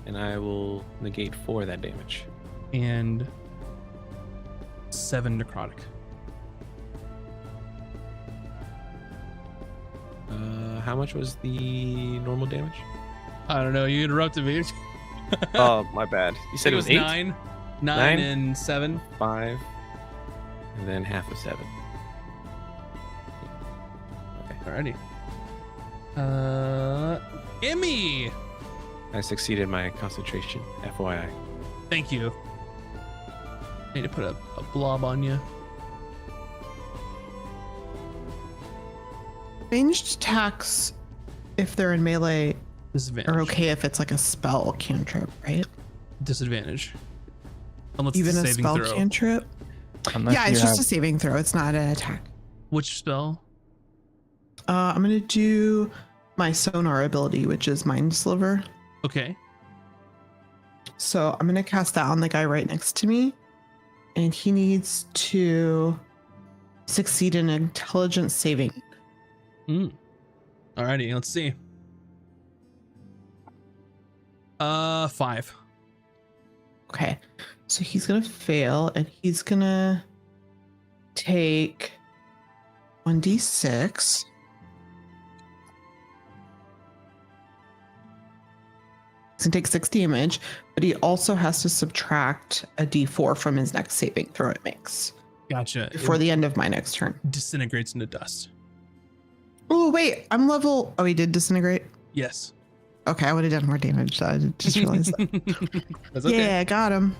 And I will negate 4 of that damage. And 7 necrotic. How much was the normal damage? I don't know. You interrupted me. Oh, my bad. You said it was 8? 9. 9 Nine? and 7. 5, and then half of 7. Okay. Alrighty. Emmy! I succeeded my concentration, FYI. Thank you. Need to put a blob on you. Ranged attacks, if they're in melee, Disadvantage. are okay if it's like a spell cantrip, right? Disadvantage. Unless Even it's a a saving spell throw. cantrip? Unless Yeah, it's you just have- a saving throw. It's not an attack. Which spell? I'm going to do my sonar ability, which is Mind Sliver. Okay. So I'm going to cast that on the guy right next to me. And he needs to succeed in intelligence saving. Alrighty, let's see. 5. Okay. So he's going to fail and he's going to take 1d6. He's going to take 6 damage, but he also has to subtract a d4 from his next saving throw it makes Gotcha. before It the end of my next turn. disintegrates into dust. Oh, wait. I'm level. Oh, he did disintegrate? Yes. Okay, I would have done more damage. I just realized that. That's okay. Yeah, got him.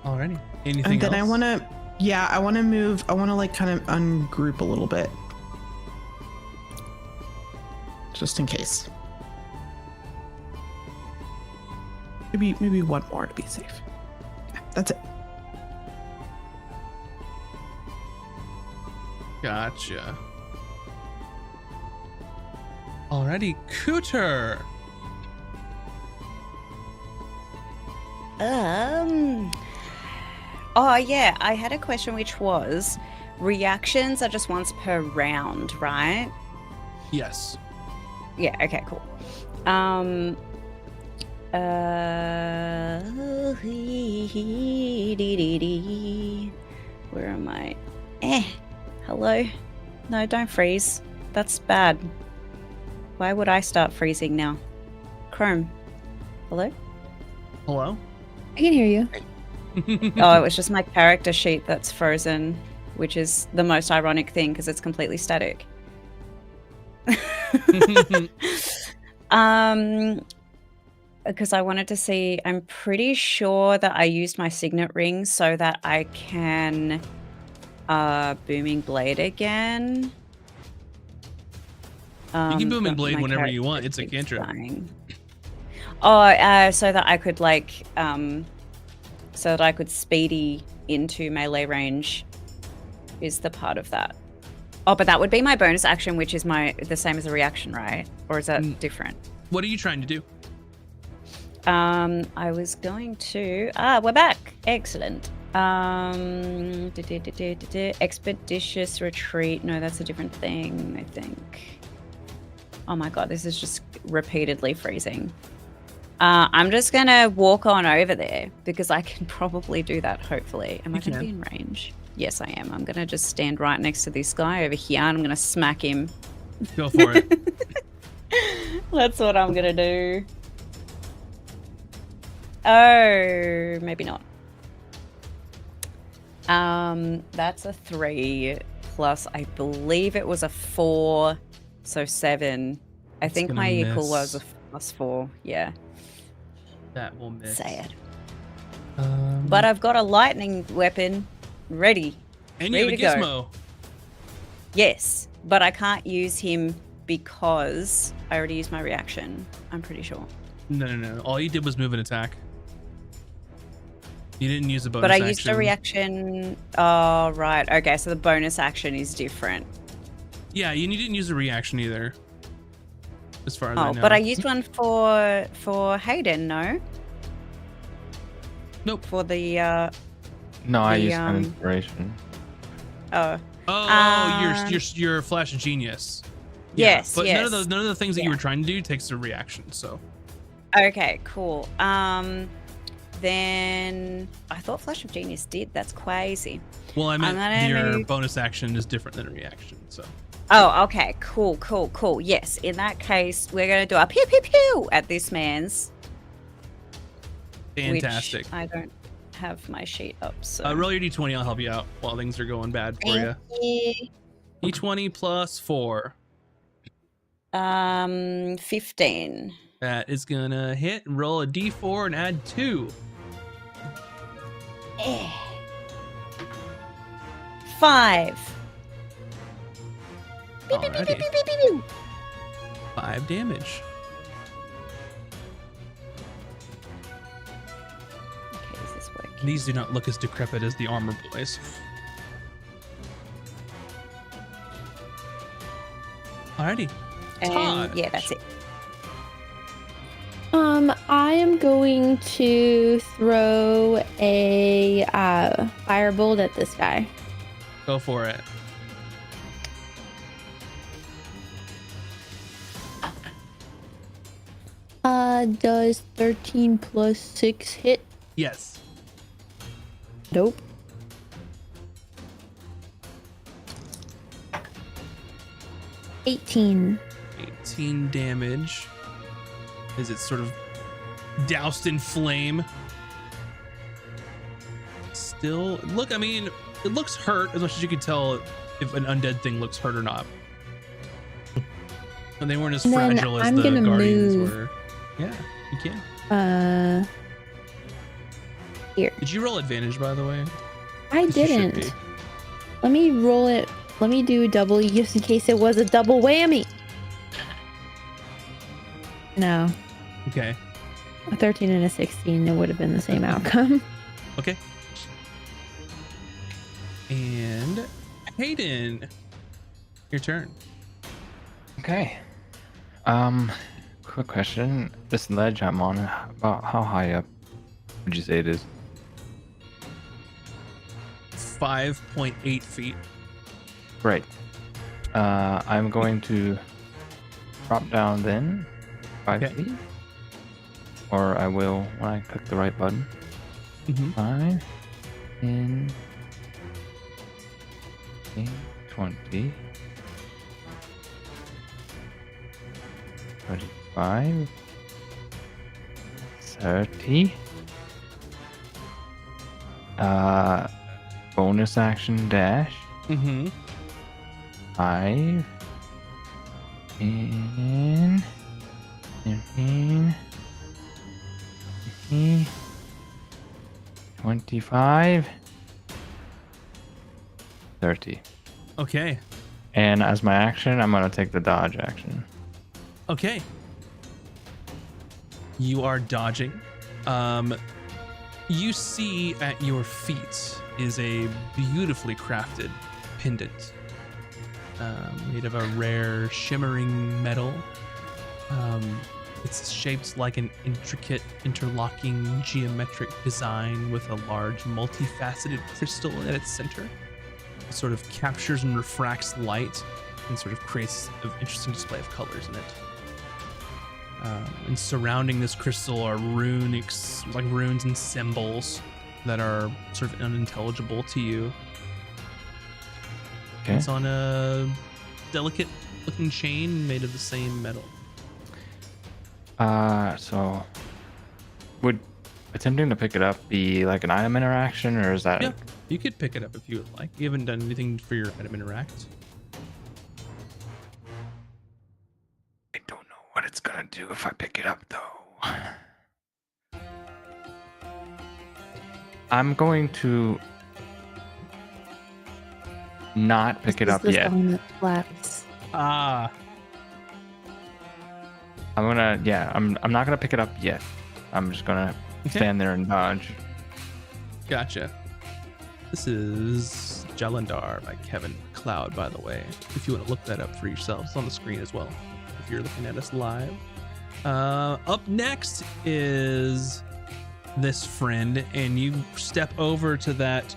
Alrighty. Anything And then else? I want to move. I want to like kind of ungroup a little bit. just in case. Maybe one more to be safe. Okay, that's it. Gotcha. Alrighty, Cooter. Oh yeah, I had a question which was reactions are just once per round, right? Yes. Yeah, okay, cool. Where am I? Hello? No, don't freeze. That's bad. Why would I start freezing now? Chrome. Hello? Hello? I can hear you. Oh, it was just my character sheet that's frozen, which is the most ironic thing because it's completely static. Because I wanted to see, I'm pretty sure that I used my signet ring so that I can booming blade again. You can booming but blade my whenever you character want. It's a keeps cantrip. dying. Oh, so that I could like so that I could speedy into melee range is the part of that. Oh, but that would be my bonus action, which is the same as a reaction, right? Or is that different? What are you trying to do? I was going to we're back. Excellent. Expeditious retreat. No, that's a different thing, I think. Oh my god, this is just repeatedly freezing. I'm just gonna walk on over there because I can probably do that, hopefully. Am I gonna be in range? Yes, I am. I'm gonna just stand right next to this guy over here and I'm gonna smack him. Go for it. That's what I'm gonna do. Oh, maybe not. That's a 3 plus, I believe it was a 4, so 7. I think my equal was a +4. Yeah. That will miss. Sad. But I've got a lightning weapon ready. And you have a gizmo. Yes, but I can't use him because I already used my reaction. I'm pretty sure. No. All you did was move an attack. You didn't use a bonus action. But I action. used a reaction. Oh, right. Okay, so the bonus action is different. Yeah, you didn't use a reaction either. As far as I know. But I used one for Hayden, no? Nope. For the No, I used an inspiration. You're Flash Genius. Yes, but yes. none of the things that you were trying to do takes a reaction. So. Okay, cool. Then I thought Flash of Genius did. That's crazy. Well, I meant your bonus action is different than a reaction. So. Oh, okay. Cool. Yes. In that case, we're gonna do a pew pew pew at this man's. Fantastic. Which I don't have my sheet up. So roll your d20. I'll help you out while things are going bad for you. D20 plus 4. 15. That is gonna hit. Roll a d4 and add 2. 5. 5 damage. Okay, does this work? These do not look as decrepit as the armor boys. Alrighty. And yeah, that's it. I am going to throw a firebolt at this guy. Go for it. Does 13 plus 6 hit? Yes. Nope. $18 damage. As it's sort of doused in flame. Still, look, I mean, it looks hurt as much as you could tell if an undead thing looks hurt or not. And they weren't as fragile as the Guardians were. Yeah, you can. Here. Did you roll advantage, by the way? I didn't. Let me roll it. Let me do double just in case it was a double whammy. No. Okay. A 13 and a 16, it would have been the same outcome. Okay. And Hayden, your turn. Okay. Quick question. This ledge I'm on, about how high up would you say it is? 5.8 feet. Great. I'm going to drop down then 5 Okay. feet. Or I will when I click the right button. Mm-hmm. 5, 10, 15, 20, 25, 30. Bonus action dash. Mm-hmm. 5, 10, 15, 20, 25, 30. Okay. And as my action, I'm going to take the dodge action. Okay. You are dodging. You see at your feet is a beautifully crafted pendant made of a rare shimmering metal. It's shaped like an intricate interlocking geometric design with a large multifaceted crystal at its center. It sort of captures and refracts light and sort of creates an interesting display of colors in it. And surrounding this crystal are runes and symbols that are sort of unintelligible to you. Okay. It's on a delicate looking chain made of the same metal. So would attempting to pick it up be like an item interaction, or is that? Yeah, you could pick it up if you would like. You haven't done anything for your item interact. I don't know what it's gonna do if I pick it up though. I'm going to not pick it up This is yet. the one that flaps. Ah, I'm not gonna pick it up yet. I'm just gonna Okay. stand there and dodge. gotcha. This is Jalandar by Kevin MacLeod, by the way. If you want to look that up for yourself, it's on the screen as well. If you're looking at us live. Up next is this friend, and you step over to that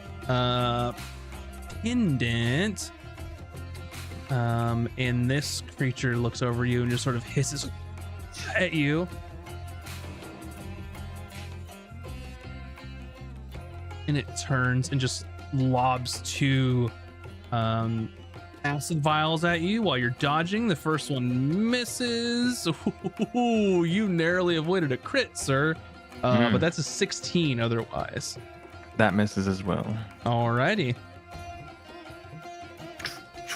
pendant. And this creature looks over you and just sort of hisses at you. And it turns and just lobs two acid vials at you while you're dodging. The first one misses. Ooh, you narrowly avoided a crit, sir. But that's a 16 otherwise. That misses as well. Alrighty.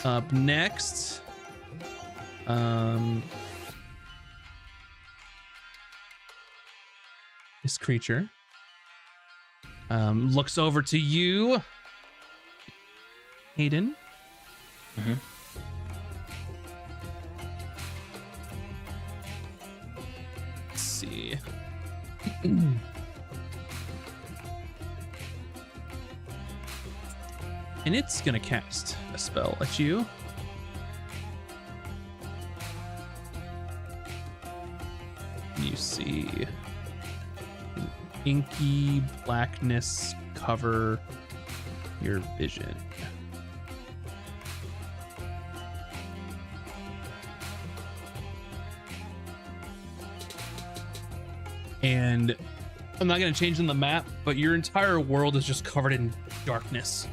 Up next, this creature looks over to you, Hayden. Mhm. Let's see. And it's gonna cast a spell at you. You see an inky blackness cover your vision. And I'm not going to change on the map, but your entire world is just covered in darkness.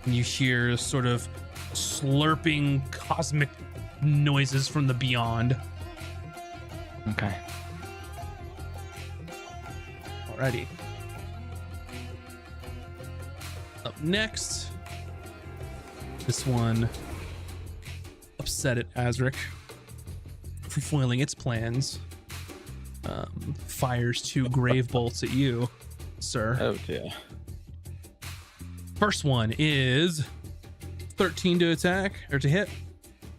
And you hear sort of slurping cosmic noises from the beyond. Okay. Alrighty. Up next, this one upset at Azric for foiling its plans. Fires two grave bolts at you, sir. Oh dear. First one is 13 to attack or to hit.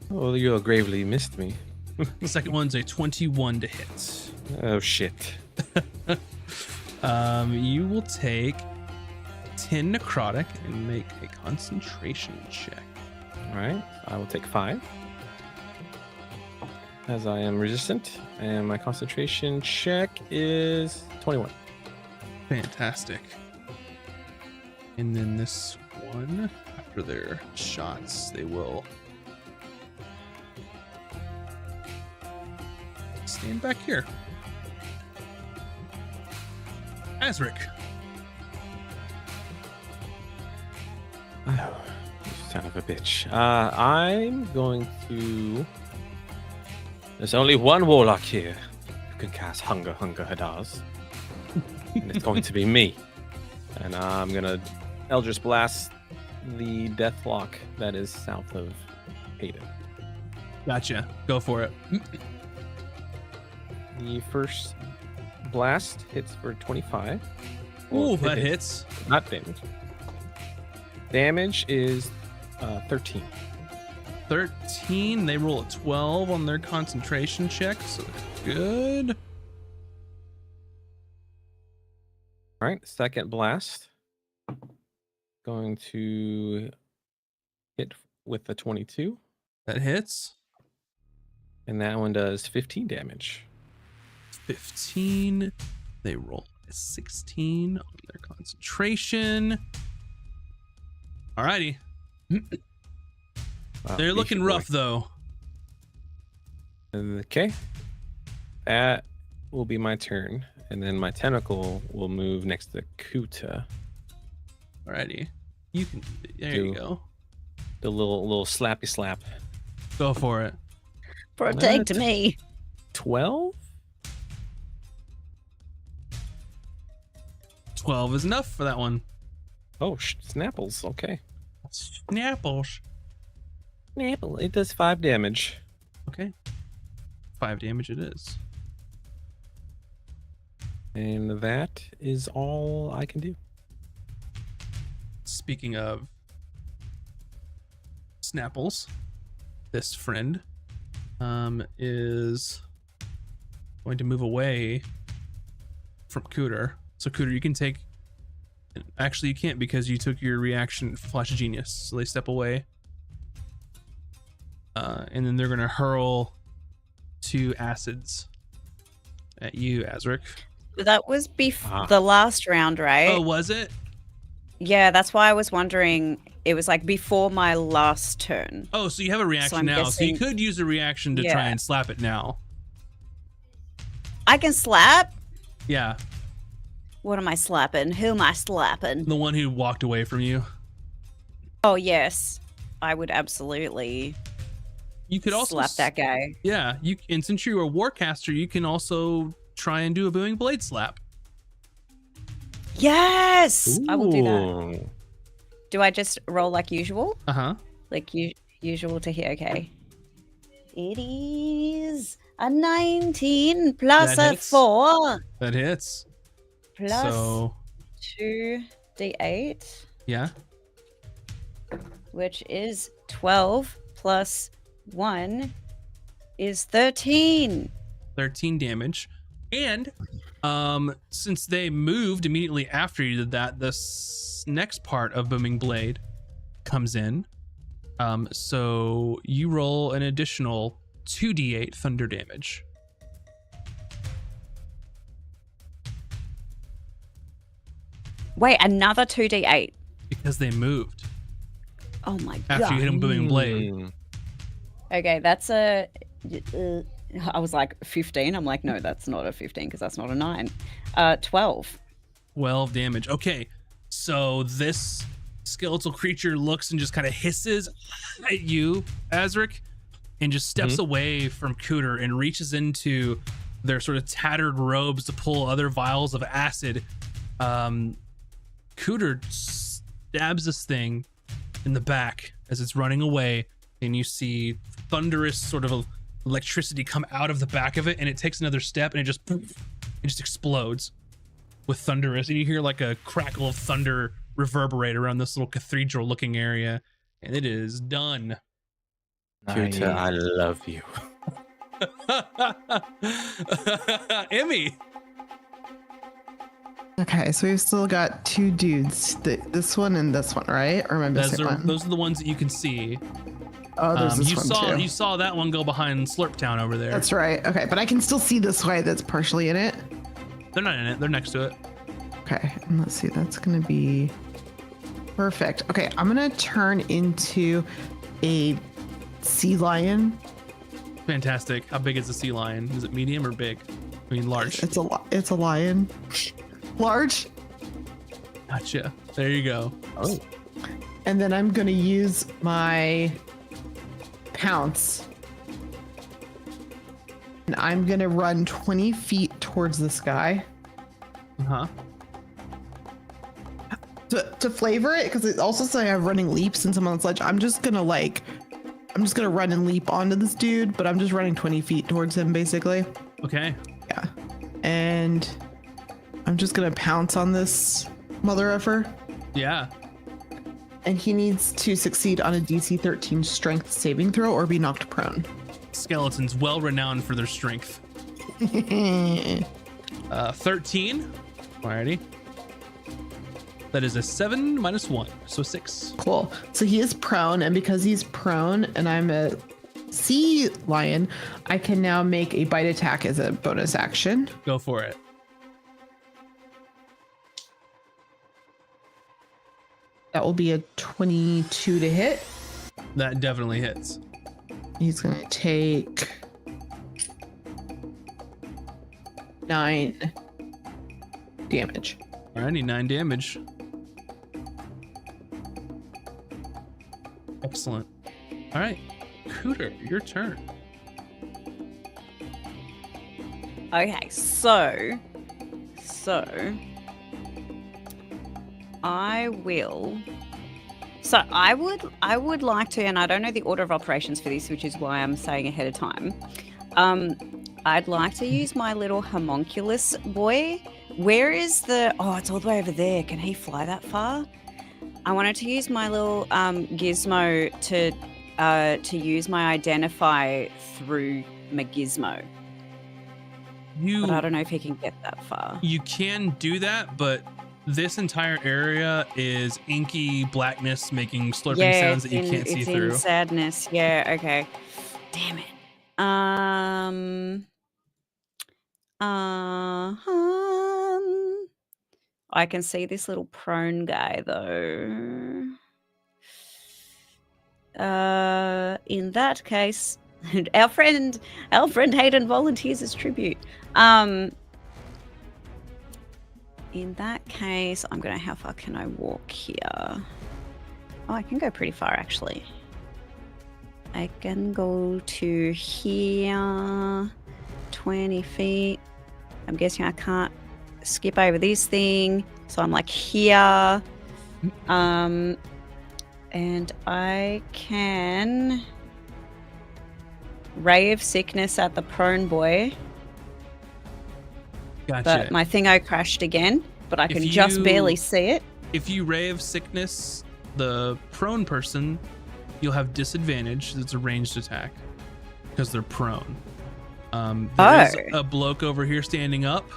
Well, you gravely missed me. The second one's a 21 to hit. Oh shit. You will take 10 necrotic and make a concentration check. All right. I will take 5. As I am resistant, and my concentration check is 21. Fantastic. And then this one, after their shots, they will stand back here. Azric. Oh, you son of a bitch. I'm going to... There's only one warlock here who can cast Hunger Hadars. And it's going to be me. And I'm going to Eldritch Blast the Deathlock that is south of Hayden. Gotcha. Go for it. The first blast hits for 25. Ooh, that hits. Not damage. Damage is 13. 13. They roll a 12 on their concentration check, so they're good. All right, second blast. Going to hit with the 22. That hits. And that one does 15 damage. 15. They roll a 16 on their concentration. Alrighty. They're looking rough, though. Okay. That will be my turn. And then my tentacle will move next to Kuta. Alrighty. You can. There you go. The little slappy slap. Go for it. Protect me. 12? 12 is enough for that one. Oh, Snapples. Okay. Snapples. Snapple. It does 5 damage. Okay. 5 damage it is. And that is all I can do. Speaking of Snapples, this friend is going to move away from Cooter. So Cooter, you can take... Actually, you can't because you took your reaction Flash of Genius. So they step away. And then they're going to hurl 2 acids at you, Azric. That was the last round, right? Oh, was it? Yeah, that's why I was wondering. It was like before my last turn. Oh, so you have a reaction now. So you could use a reaction to try and slap it now. I can slap? Yeah. What am I slapping? Who am I slapping? The one who walked away from you. Oh, yes. I would absolutely you could also slap that guy. Yeah, and since you're a warcaster, you can also try and do a booming blade slap. Yes! Ooh. I will do that. Do I just roll like usual? Uh-huh. Like usual to hit, okay. It is a 19 plus a 4. That hits. Plus so 2d8. Yeah. Which is 12 plus 1 is 13. 13 damage. And since they moved immediately after you did that, this next part of Booming Blade comes in. So you roll an additional 2d8 thunder damage. Wait, another 2d8? Because they moved. Oh my god. After you hit them Booming Blade. Okay, that's a... I was like, 15? I'm like, no, that's not a 15 because that's not a 9. 12. 12 damage. Okay, so this skeletal creature looks and just kind of hisses at you, Azric, and just steps away from Cooter and reaches into their sort of tattered robes to pull other vials of acid. Cooter stabs this thing in the back as it's running away, and you see thunderous sort of electricity come out of the back of it, and it takes another step and it just explodes with thunderous, and you hear like a crackle of thunder reverberate around this little cathedral looking area, and it is done. Kuta, I love you. Emmy. Okay, so we've still got two dudes. This one and this one, right? Or am I missing one? Those are the ones that you can see. Oh, there's this you one saw too. you saw that one go behind Slurp Town over there. That's right. Okay, but I can still see this way that's partially in it. They're not in it. They're next to it. Okay, and let's see. That's going to be perfect. Okay, I'm going to turn into a sea lion. Fantastic. How big is the sea lion? Is it medium or big? I mean, large. It's a lion. Large. Gotcha. There you go. Oh. And then I'm going to use my pounce. And I'm going to run 20 feet towards this guy. Uh-huh. To flavor it, because it also says I have running leaps since I'm on the sledge. I'm just gonna run and leap onto this dude, but I'm just running 20 feet towards him basically. Okay. Yeah. And I'm just gonna pounce on this mother effer. Yeah. And he needs to succeed on a DC 13 strength saving throw or be knocked prone. Skeletons well renowned for their strength. 13. Alrighty. That is a 7 minus 1, so 6. Cool. So he is prone, and because he's prone and I'm a sea lion, I can now make a bite attack as a bonus action. Go for it. That will be a 22 to hit. That definitely hits. He's going to take 9 damage. Alrighty, 9 damage. Excellent. All right, Cooter, your turn. Okay, so I will. So I would like to, and I don't know the order of operations for this, which is why I'm saying ahead of time. I'd like to use my little homunculus boy. Where is the? Oh, it's all the way over there. Can he fly that far? I wanted to use my little gizmo to use my identify through my gizmo. But I don't know if he can get that far. You can do that, but this entire area is inky blackness making slurping sounds that you can't see through. It's in sadness. Yeah, okay. Damn it. I can see this little prone guy though. In that case, our friend Hayden volunteers as tribute. In that case, I'm gonna. How far can I walk here? Oh, I can go pretty far actually. I can go to here, 20 feet. I'm guessing I can't skip over this thing, so I'm like here. And I can Ray of Sickness at the prone boy. Gotcha. But my thingo crashed again, but I can just barely see it. If you Ray of Sickness the prone person, you'll have disadvantage. It's a ranged attack because they're prone. There's a bloke over here standing up.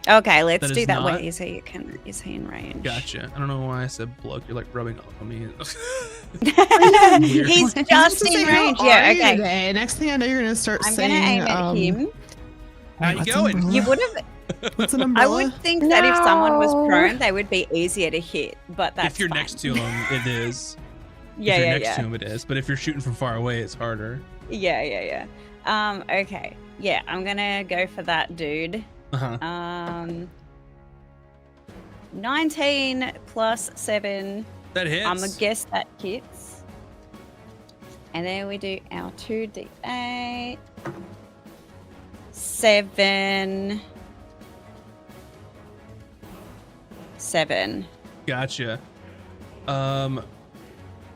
Okay, let's That do is that. not- Wait, is he in range? Gotcha. I don't know why I said bloke. You're like rubbing off on me. He's Supposed just to in say, range. "How Yeah, are you okay. today?" Next thing I know, you're gonna start I'm saying. gonna aim at him. How you what's going? umbrella? You would have. What's an I umbrella? would think that if someone was No. prone, they would be easier to hit. But that's If you're fine. next to him, it is. Yeah, if you're yeah, next yeah. to him, it is. But if you're shooting from far away, it's harder. Yeah. Okay. Yeah, I'm gonna go for that dude. Uh-huh. 19 plus 7. That hits. I'm gonna guess that hits. And then we do our 2d8. 7. Gotcha.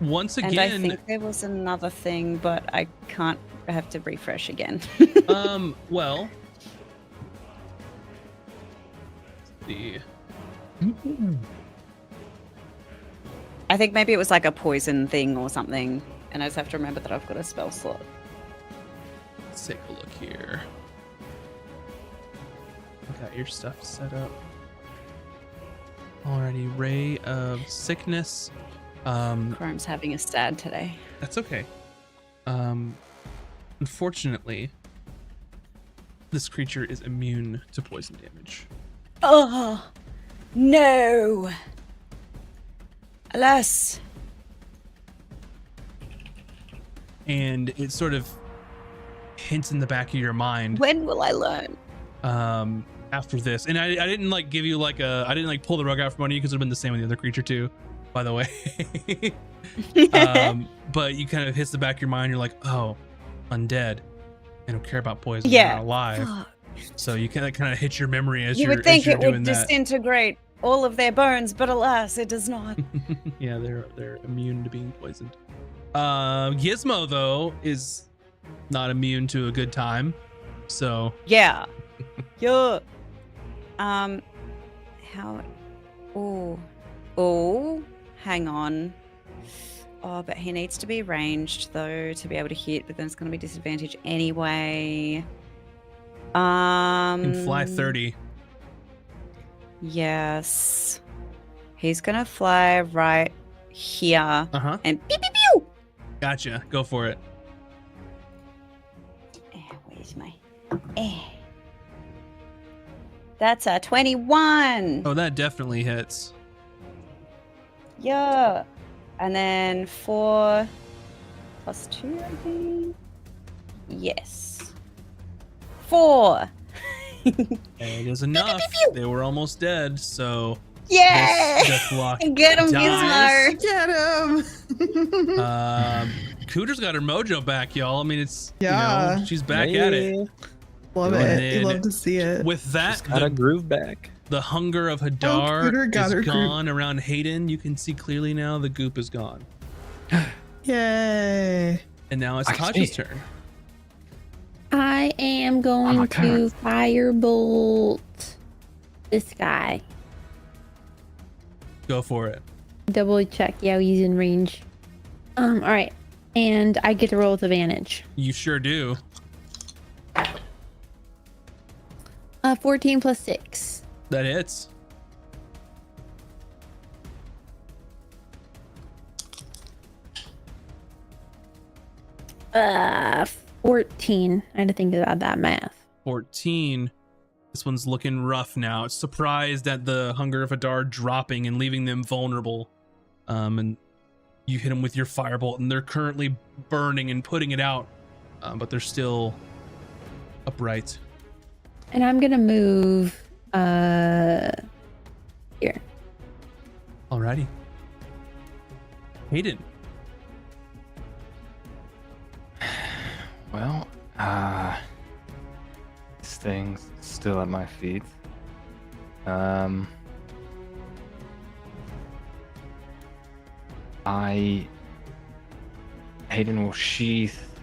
Once And I again, think there was another thing, but I can't. I have to refresh again. well, the I think maybe it was like a poison thing or something, and I just have to remember that I've got a spell slot. Let's take a look here. Got your stuff set up. Alrighty, Ray of Sickness. Chrome's having a sad today. That's okay. Unfortunately, this creature is immune to poison damage. Oh, no. Alas. And it sort of hints in the back of your mind. When will I learn? After this, and I didn't like give you like I didn't like pull the rug out from under you because it'd been the same with the other creature too, by the way. But you kind of hits the back of your mind. You're like, oh, undead. I don't care about poison. Yeah. They're alive. Fuck. So you kind of hit your memory as You you're would think as you're it doing would that. disintegrate all of their bones, but alas, it does not. Yeah, they're immune to being poisoned. Gizmo though is not immune to a good time. So Yeah. Yeah. How? Oh, hang on. Oh, but he needs to be ranged though to be able to hit, but then it's going to be disadvantage anyway. you can fly 30. Yes. He's going to fly right here Uh-huh. and pew pew pew. Gotcha. Go for it. Where's my? That's a 21. Oh, that definitely hits. Yeah. And then 4 plus 2, I think. Yes. 4. It is enough. They were almost dead, so Yeah. this death block Get him, dies. Gizmo. Get him! Cooter's got her mojo back, y'all. I mean, it's Yeah. she's back at it. Love And it. You then love to see it. With that, Got a groove back. the hunger of Hadar Cooter got her is group. gone around Hayden. You can see clearly now the goop is gone. Yay. And now it's I Taj's see. turn. I am going my to firebolt this guy. Go for it. Double check. Yeah, he's in range. All right. And I get to roll with advantage. You sure do. 14 plus 6. That hits. Uh, 14. I had to think about that math. 14. This one's looking rough now. It's surprised at the hunger of Hadar dropping and leaving them vulnerable. And you hit them with your firebolt, and they're currently burning and putting it out, but they're still upright. And I'm gonna move here. Alrighty. Hayden. Well, this thing's still at my feet. Hayden will sheath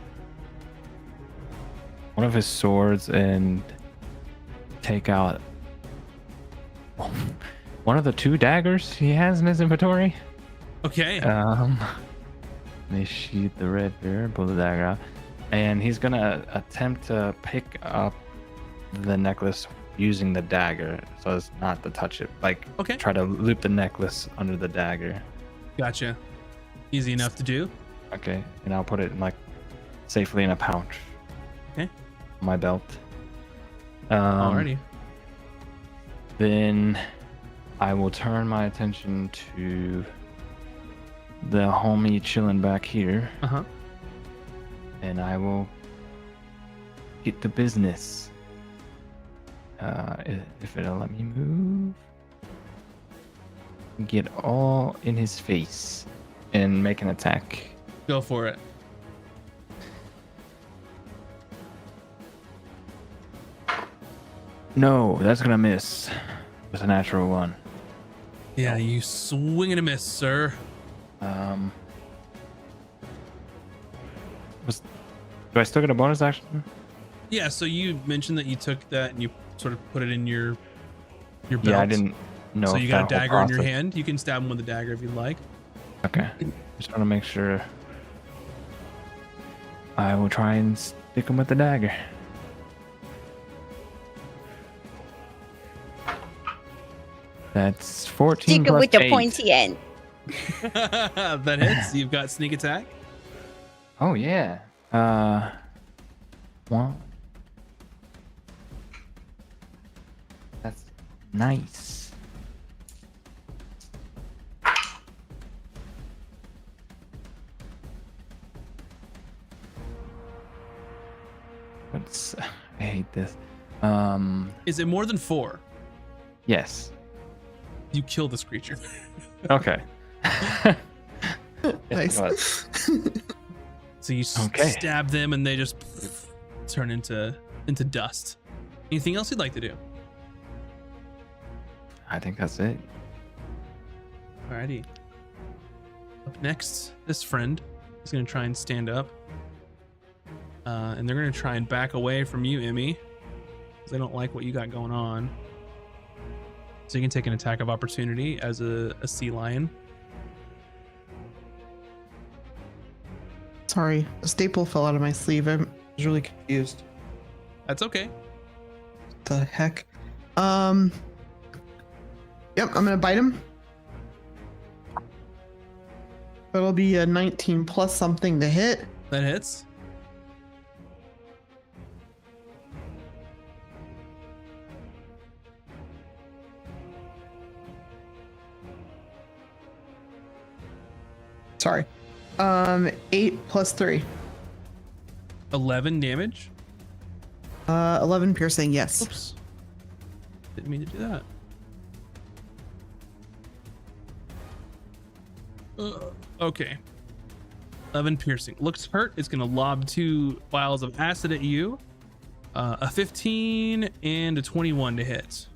one of his swords and take out one of the 2 daggers he has in his inventory. Okay. Let me sheath the red bear, pull the dagger out, and he's gonna attempt to pick up the necklace using the dagger, so as not to touch it. Like, Okay. try to loop the necklace under the dagger. Gotcha. Easy enough to do. Okay, and I'll put it in, like, safely in a pouch. Okay. On my belt. Alrighty. Then I will turn my attention to the homie chilling back here, Uh-huh. and I will get to business. If it'll let me move. Get all in his face and make an attack. Go for it. No, that's gonna miss with a natural 1. Yeah, you swing and a miss, sir. Do I still get a bonus action? Yeah, so you mentioned that you took that and you sort of put it in your belt. Yeah, I didn't know. So if you got a that whole dagger in your process- hand. You can stab him with a dagger if you'd like. Okay. Just want to make sure. I will try and stick him with the dagger. That's 14 Stick it plus with the 8. pointy end. That hits. You've got sneak attack. Oh yeah. One. That's nice. What's I hate this. Is it more than 4? Yes. You kill this creature. Okay. Nice. So you Okay. stab them and they just turn into dust. Anything else you'd like to do? I think that's it. Alrighty. Up next, this friend is going to try and stand up. And they're going to try and back away from you, Emmy. Because they don't like what you got going on. So you can take an attack of opportunity as a sea lion. Sorry, a staple fell out of my sleeve. I was really confused. That's okay. The heck? Yep, I'm gonna bite him. That'll be a 19 plus something to hit. That hits. Sorry. 8 plus 3. 11 damage. 11 piercing, yes. Oops. Didn't mean to do that. Okay. 11 piercing. Looks hurt. It's going to lob 2 vials of acid at you. A 15 and a 21 to hit.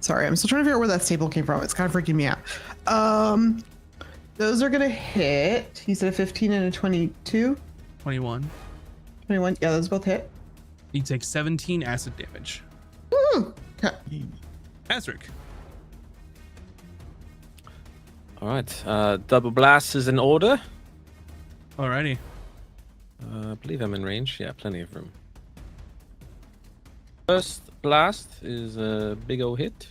Sorry, I'm still trying to figure out where that staple came from. It's kind of freaking me out. Those are gonna hit. He said a 15 and a 22. 21. 21. Yeah, those both hit. You take 17 acid damage. Woo! Okay. Azric. All right. Double blast is in order. Alrighty. I believe I'm in range. Yeah, plenty of room. First blast is a big ol' hit.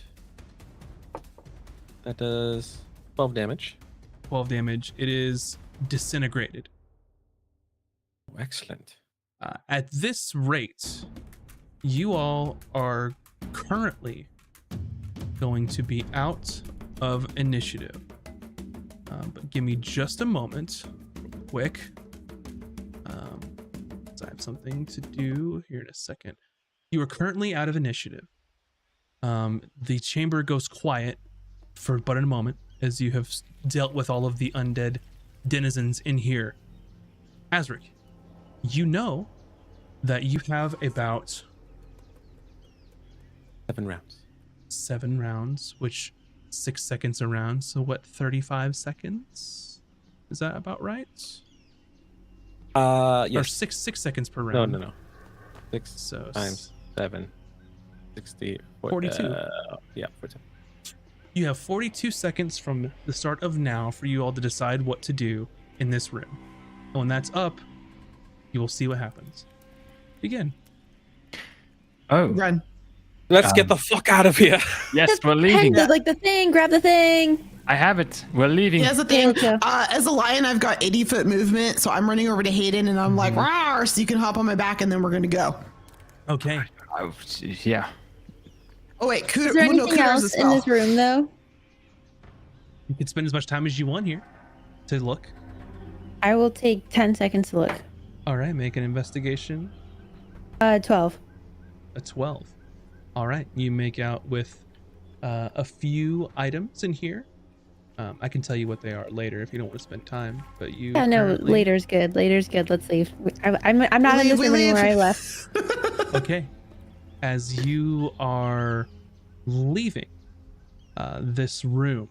That does 12 damage. 12 damage. It is disintegrated. Oh, excellent. At this rate, you all are currently going to be out of initiative. But give me just a moment, quick. So I have something to do here in a second. You are currently out of initiative. The chamber goes quiet for but a moment as you have dealt with all of the undead denizens in here. Azric, you know that you have about 7 rounds. 7 rounds, which 6 seconds a round. So what, 35 seconds? Is that about right? Or Yes. 6 seconds per round. No. 6 So times 7. 60. 42. Yeah, 42. You have 42 seconds from the start of now for you all to decide what to do in this room. And when that's up, you will see what happens. Begin. Oh, Run. Let's get the fuck out of here. yes, we're leaving. Hands like the thing. Grab the thing. I have it. We're leaving. Here's the thing. Thank you. As a lion, I've got 80-foot movement, so I'm running over to Hayden and I'm like, rawr, so you can hop on my back and then we're going to go. Okay. Oh, yeah. Oh, wait. Cooter, Is there well, no, anything Cooter's a else in spell. this room, though? You can spend as much time as you want here to look. I will take 10 seconds to look. All right, make an investigation. 12. A 12. All right, you make out with a few items in here. I can tell you what they are later if you don't want to spend time. But you. Yeah, no, currently- later's good. Later's good. Let's leave. I'm not in this room anymore. I left. Okay. As you are leaving this room,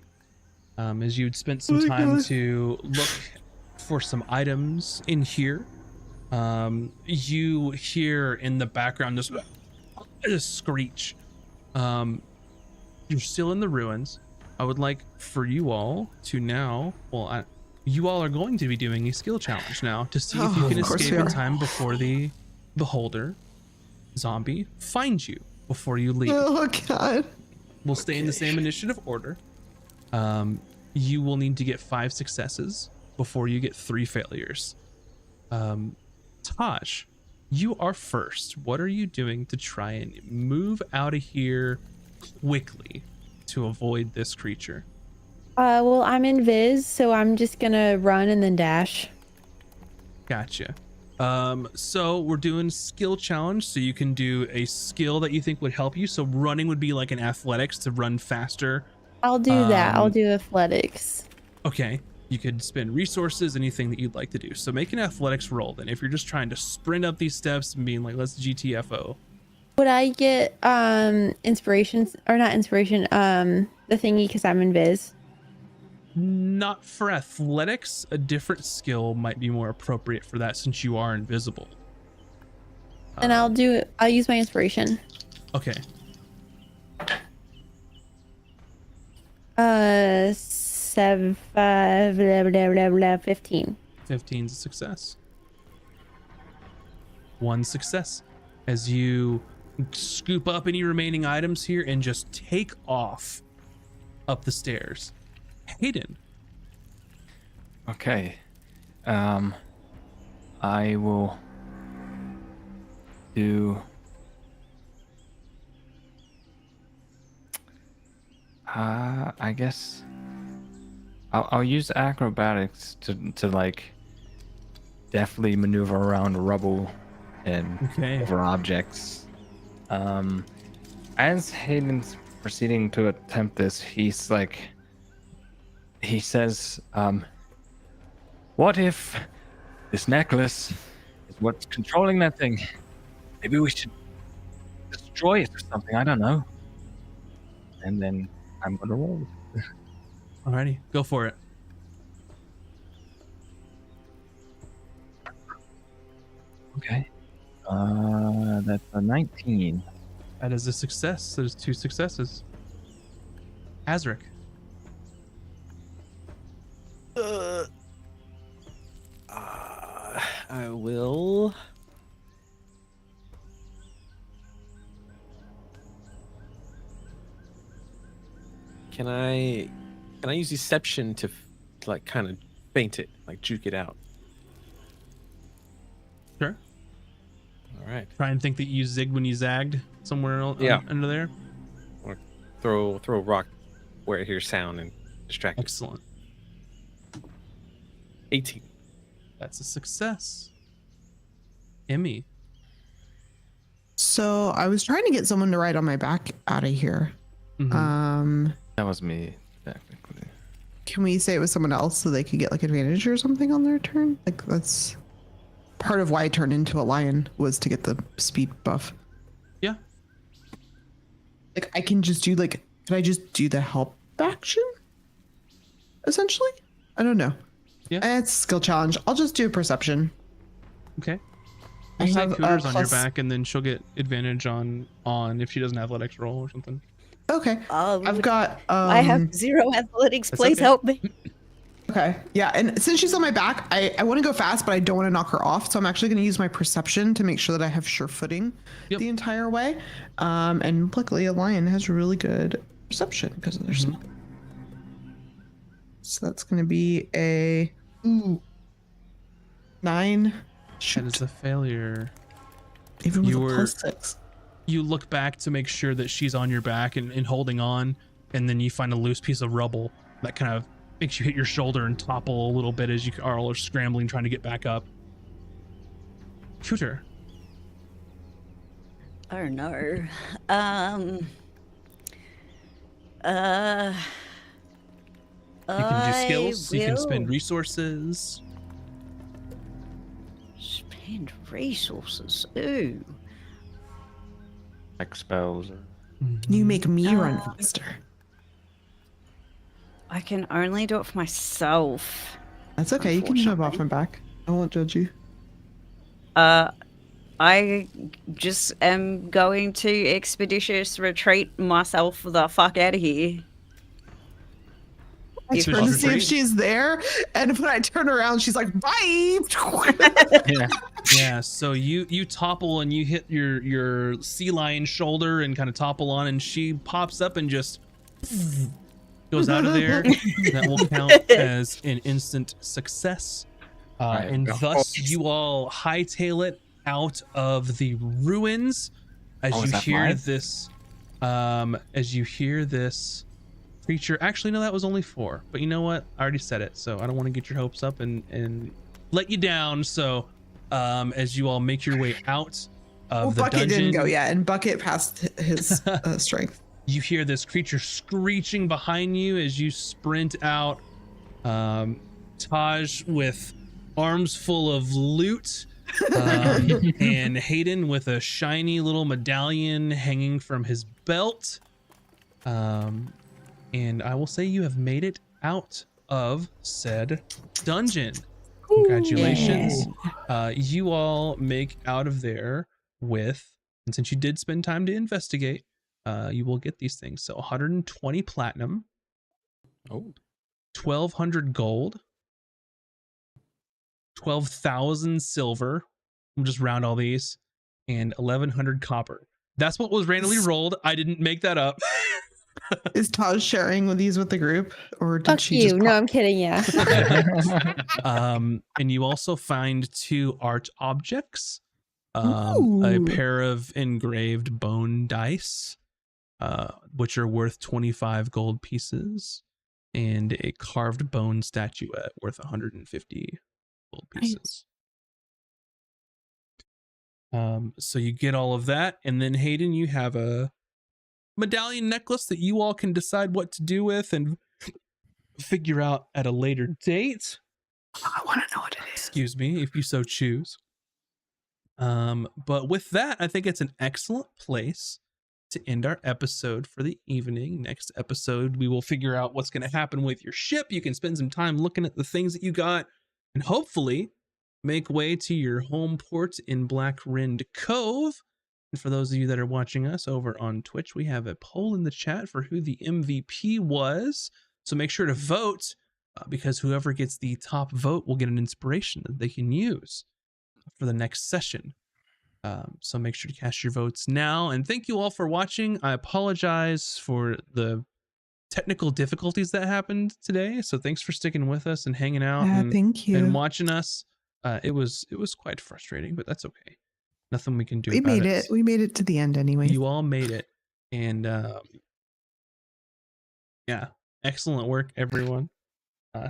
as you'd spent some time to look for some items in here, you hear in the background this screech. You're still in the ruins. I would like for you all to now, well, you all are going to be doing a skill challenge now to see if you Oh, can of course escape we in are. time before the beholder zombie finds you before you leave. Oh god. We'll stay in the same initiative order. You will need to get 5 successes before you get 3 failures. Taj, you are first. What are you doing to try and move out of here quickly to avoid this creature? Well, I'm in Viz, so I'm just gonna run and then dash. Gotcha. So we're doing skill challenge, so you can do a skill that you think would help you. So running would be like an athletics to run faster. I'll do that. I'll Um, do athletics. Okay. You could spend resources, anything that you'd like to do. So make an athletics roll then. If you're just trying to sprint up these steps and being like, let's GTFO. Would I get inspirations or not inspiration? The thingy because I'm in Viz. Not for athletics. A different skill might be more appropriate for that since you are invisible. And I'll use my inspiration. Okay. 15. 15's a success. 1 success. As you scoop up any remaining items here and just take off up the stairs. Hayden. Okay. I will do. I guess I'll use acrobatics to like deftly maneuver around rubble and Okay. over objects. As Hayden's proceeding to attempt this, he says, what if this necklace is what's controlling that thing? Maybe we should destroy it or something, I don't know. And then I'm gonna roll. Alrighty, go for it. Okay. That's a 19. That is a success. There's 2 successes. Azric. I will. Can I use deception to like kind of feint it, like juke it out? Sure. All right. Try and think that you zigged when you zagged somewhere under there. Or throw a rock where it hears sound and distract it. Excellent. 18. That's a success. Emmy. So I was trying to get someone to ride on my back out of here. Mhm. That was me, technically. Can we say it was someone else so they could get like advantage or something on their turn? Like that's part of why I turned into a lion was to get the speed buff. Yeah. Like I can just do like, can I just do the help action? Essentially? I don't know. Yeah. It's a skill challenge. I'll just do a perception. Okay. I We'll say have a Cooter's on your plus- back, and then she'll get advantage on if she does an athletics roll or something. Okay. I've got I have 0 athletics. That's Please okay. help me. Okay. Yeah, and since she's on my back, I want to go fast, but I don't want to knock her off. So I'm actually going to use my perception to make sure that I have sure footing the entire way. And luckily, a lion has really good perception because of their smell. So that's going to be a 9. That Shoot. is a failure. Even with you a were- plus 6. You look back to make sure that she's on your back and holding on, and then you find a loose piece of rubble that kind of makes you hit your shoulder and topple a little bit as you are all scrambling trying to get back up. Cooter. Oh no. You can do I skills, you can spend will resources. spend resources. Ooh. Like spells. Can you make me run faster? I can only do it for myself. That's okay. You can jump off my back. I won't judge you. I just am going to expeditious retreat myself the fuck out of here. I If turn to she's see if retreating. she's there, and when I turn around, she's like, "Bye." Yeah. Yeah, so you topple and you hit your sea lion shoulder and kind of topple on, and she pops up and just goes out of there. That will count as an instant success. Right, And go. thus you all hightail it out of the ruins as Oh, you is that hear mine? this creature. Actually, no, that was only 4, but you know what, I already said it, so I don't want to get your hopes up and let you down. So as you all make your way out of the Bucket dungeon, didn't go yet, and Bucket passed his strength. you hear this creature screeching behind you as you sprint out. Taj with arms full of loot, and Hayden with a shiny little medallion hanging from his belt. And I will say you have made it out of said dungeon. Congratulations. You all make out of there with, and since you did spend time to investigate, you will get these things. So 120 platinum, Oh. 1,200 gold, 12,000 silver. We'll just round all these, and 1,100 copper. That's what was randomly rolled. I didn't make that up. Is Taj sharing these with the group, or did Fuck she you. just? No, I'm kidding. Yeah. And you also find 2 art objects, a Ooh. pair of engraved bone dice, which are worth 25 gold pieces, and a carved bone statuette worth 150 gold pieces. So you get all of that, and then Hayden, you have a medallion necklace that you all can decide what to do with and figure out at a later date. I want to know what it is. Excuse me, if you so choose. But with that, I think it's an excellent place to end our episode for the evening. Next episode, we will figure out what's going to happen with your ship. You can spend some time looking at the things that you got, and hopefully make way to your home port in Black Rind Cove. And for those of you that are watching us over on Twitch, we have a poll in the chat for who the MVP was. So make sure to vote, because whoever gets the top vote will get an inspiration that they can use for the next session. So make sure to cast your votes now. And thank you all for watching. I apologize for the technical difficulties that happened today. So thanks for sticking with us and hanging out Thank you. and watching us. It was quite frustrating, but that's okay. Nothing we can do We about made it. it. We made it to the end anyway. You all made it. And yeah, excellent work, everyone.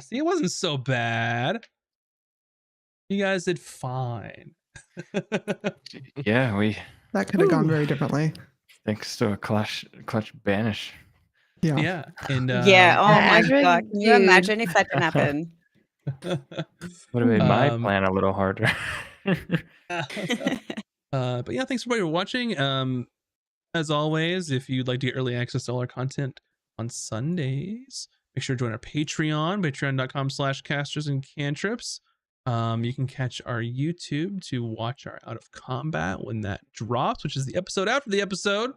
See, it wasn't so bad. You guys did fine. Yeah, That could have gone very differently. thanks to a clutch banish. Yeah. Yeah. And yeah. Oh my Azric, god. Can you dude. imagine if that didn't happen? Would have made my Um, plan a little harder. But yeah, thanks everybody for watching. As always, if you'd like to get early access to all our content on Sundays, make sure to join our Patreon, patreon.com/casters and cantrips. You can catch our YouTube to watch our Out of Combat when that drops, which is the episode after the episode.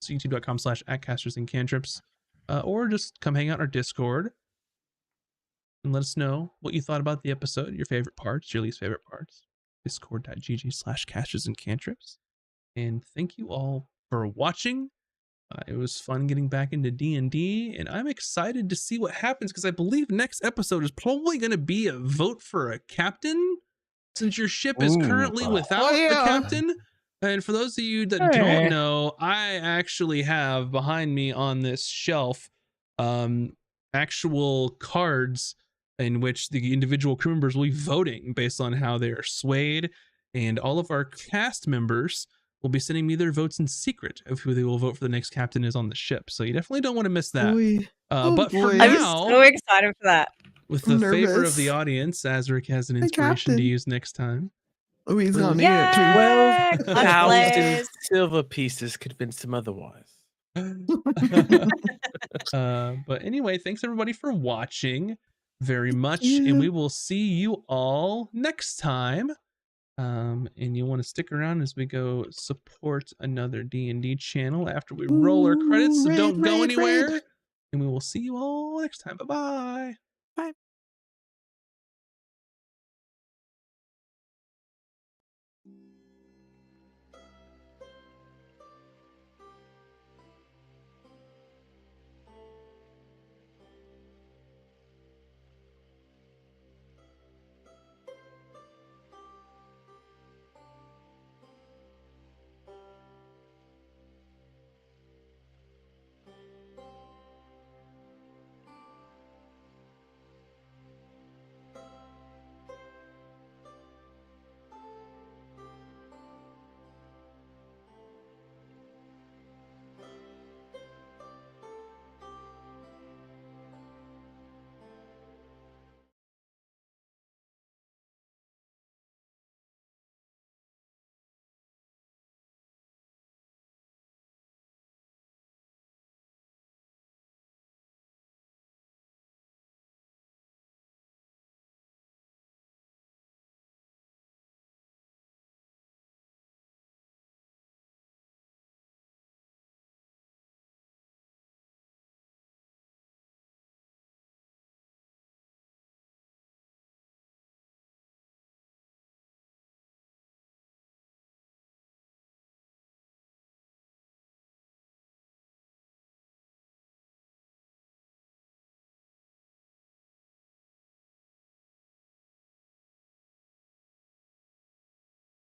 So youtube.com/@casters and cantrips, or just come hang out in our Discord and let us know what you thought about the episode, your favorite parts, your least favorite parts. Discord.gg/casters and cantrips. And thank you all for watching. It was fun getting back into D&D, and I'm excited to see what happens, because I believe next episode is probably going to be a vote for a captain, since your ship is currently without a captain. And for those of you that don't know, I actually have behind me on this shelf actual cards in which the individual crew members will be voting based on how they are swayed, and all of our cast members will be sending me their votes in secret of who they will vote for the next captain is on the ship. So you definitely don't want to miss that. But for boy. I'm now, so excited for that. with the favor of nervous. the audience, Azric has an My inspiration to captain. use next time. Oh, he's gonna need it Yeah. too. 12,000 silver pieces convinced him otherwise. But anyway, thanks everybody for watching very much, you. and we will see you all next time. And you'll want to stick around as we go support another D&D channel after we roll our credits, so Ooh, don't go raid. anywhere. and we will see you all next time. Bye bye.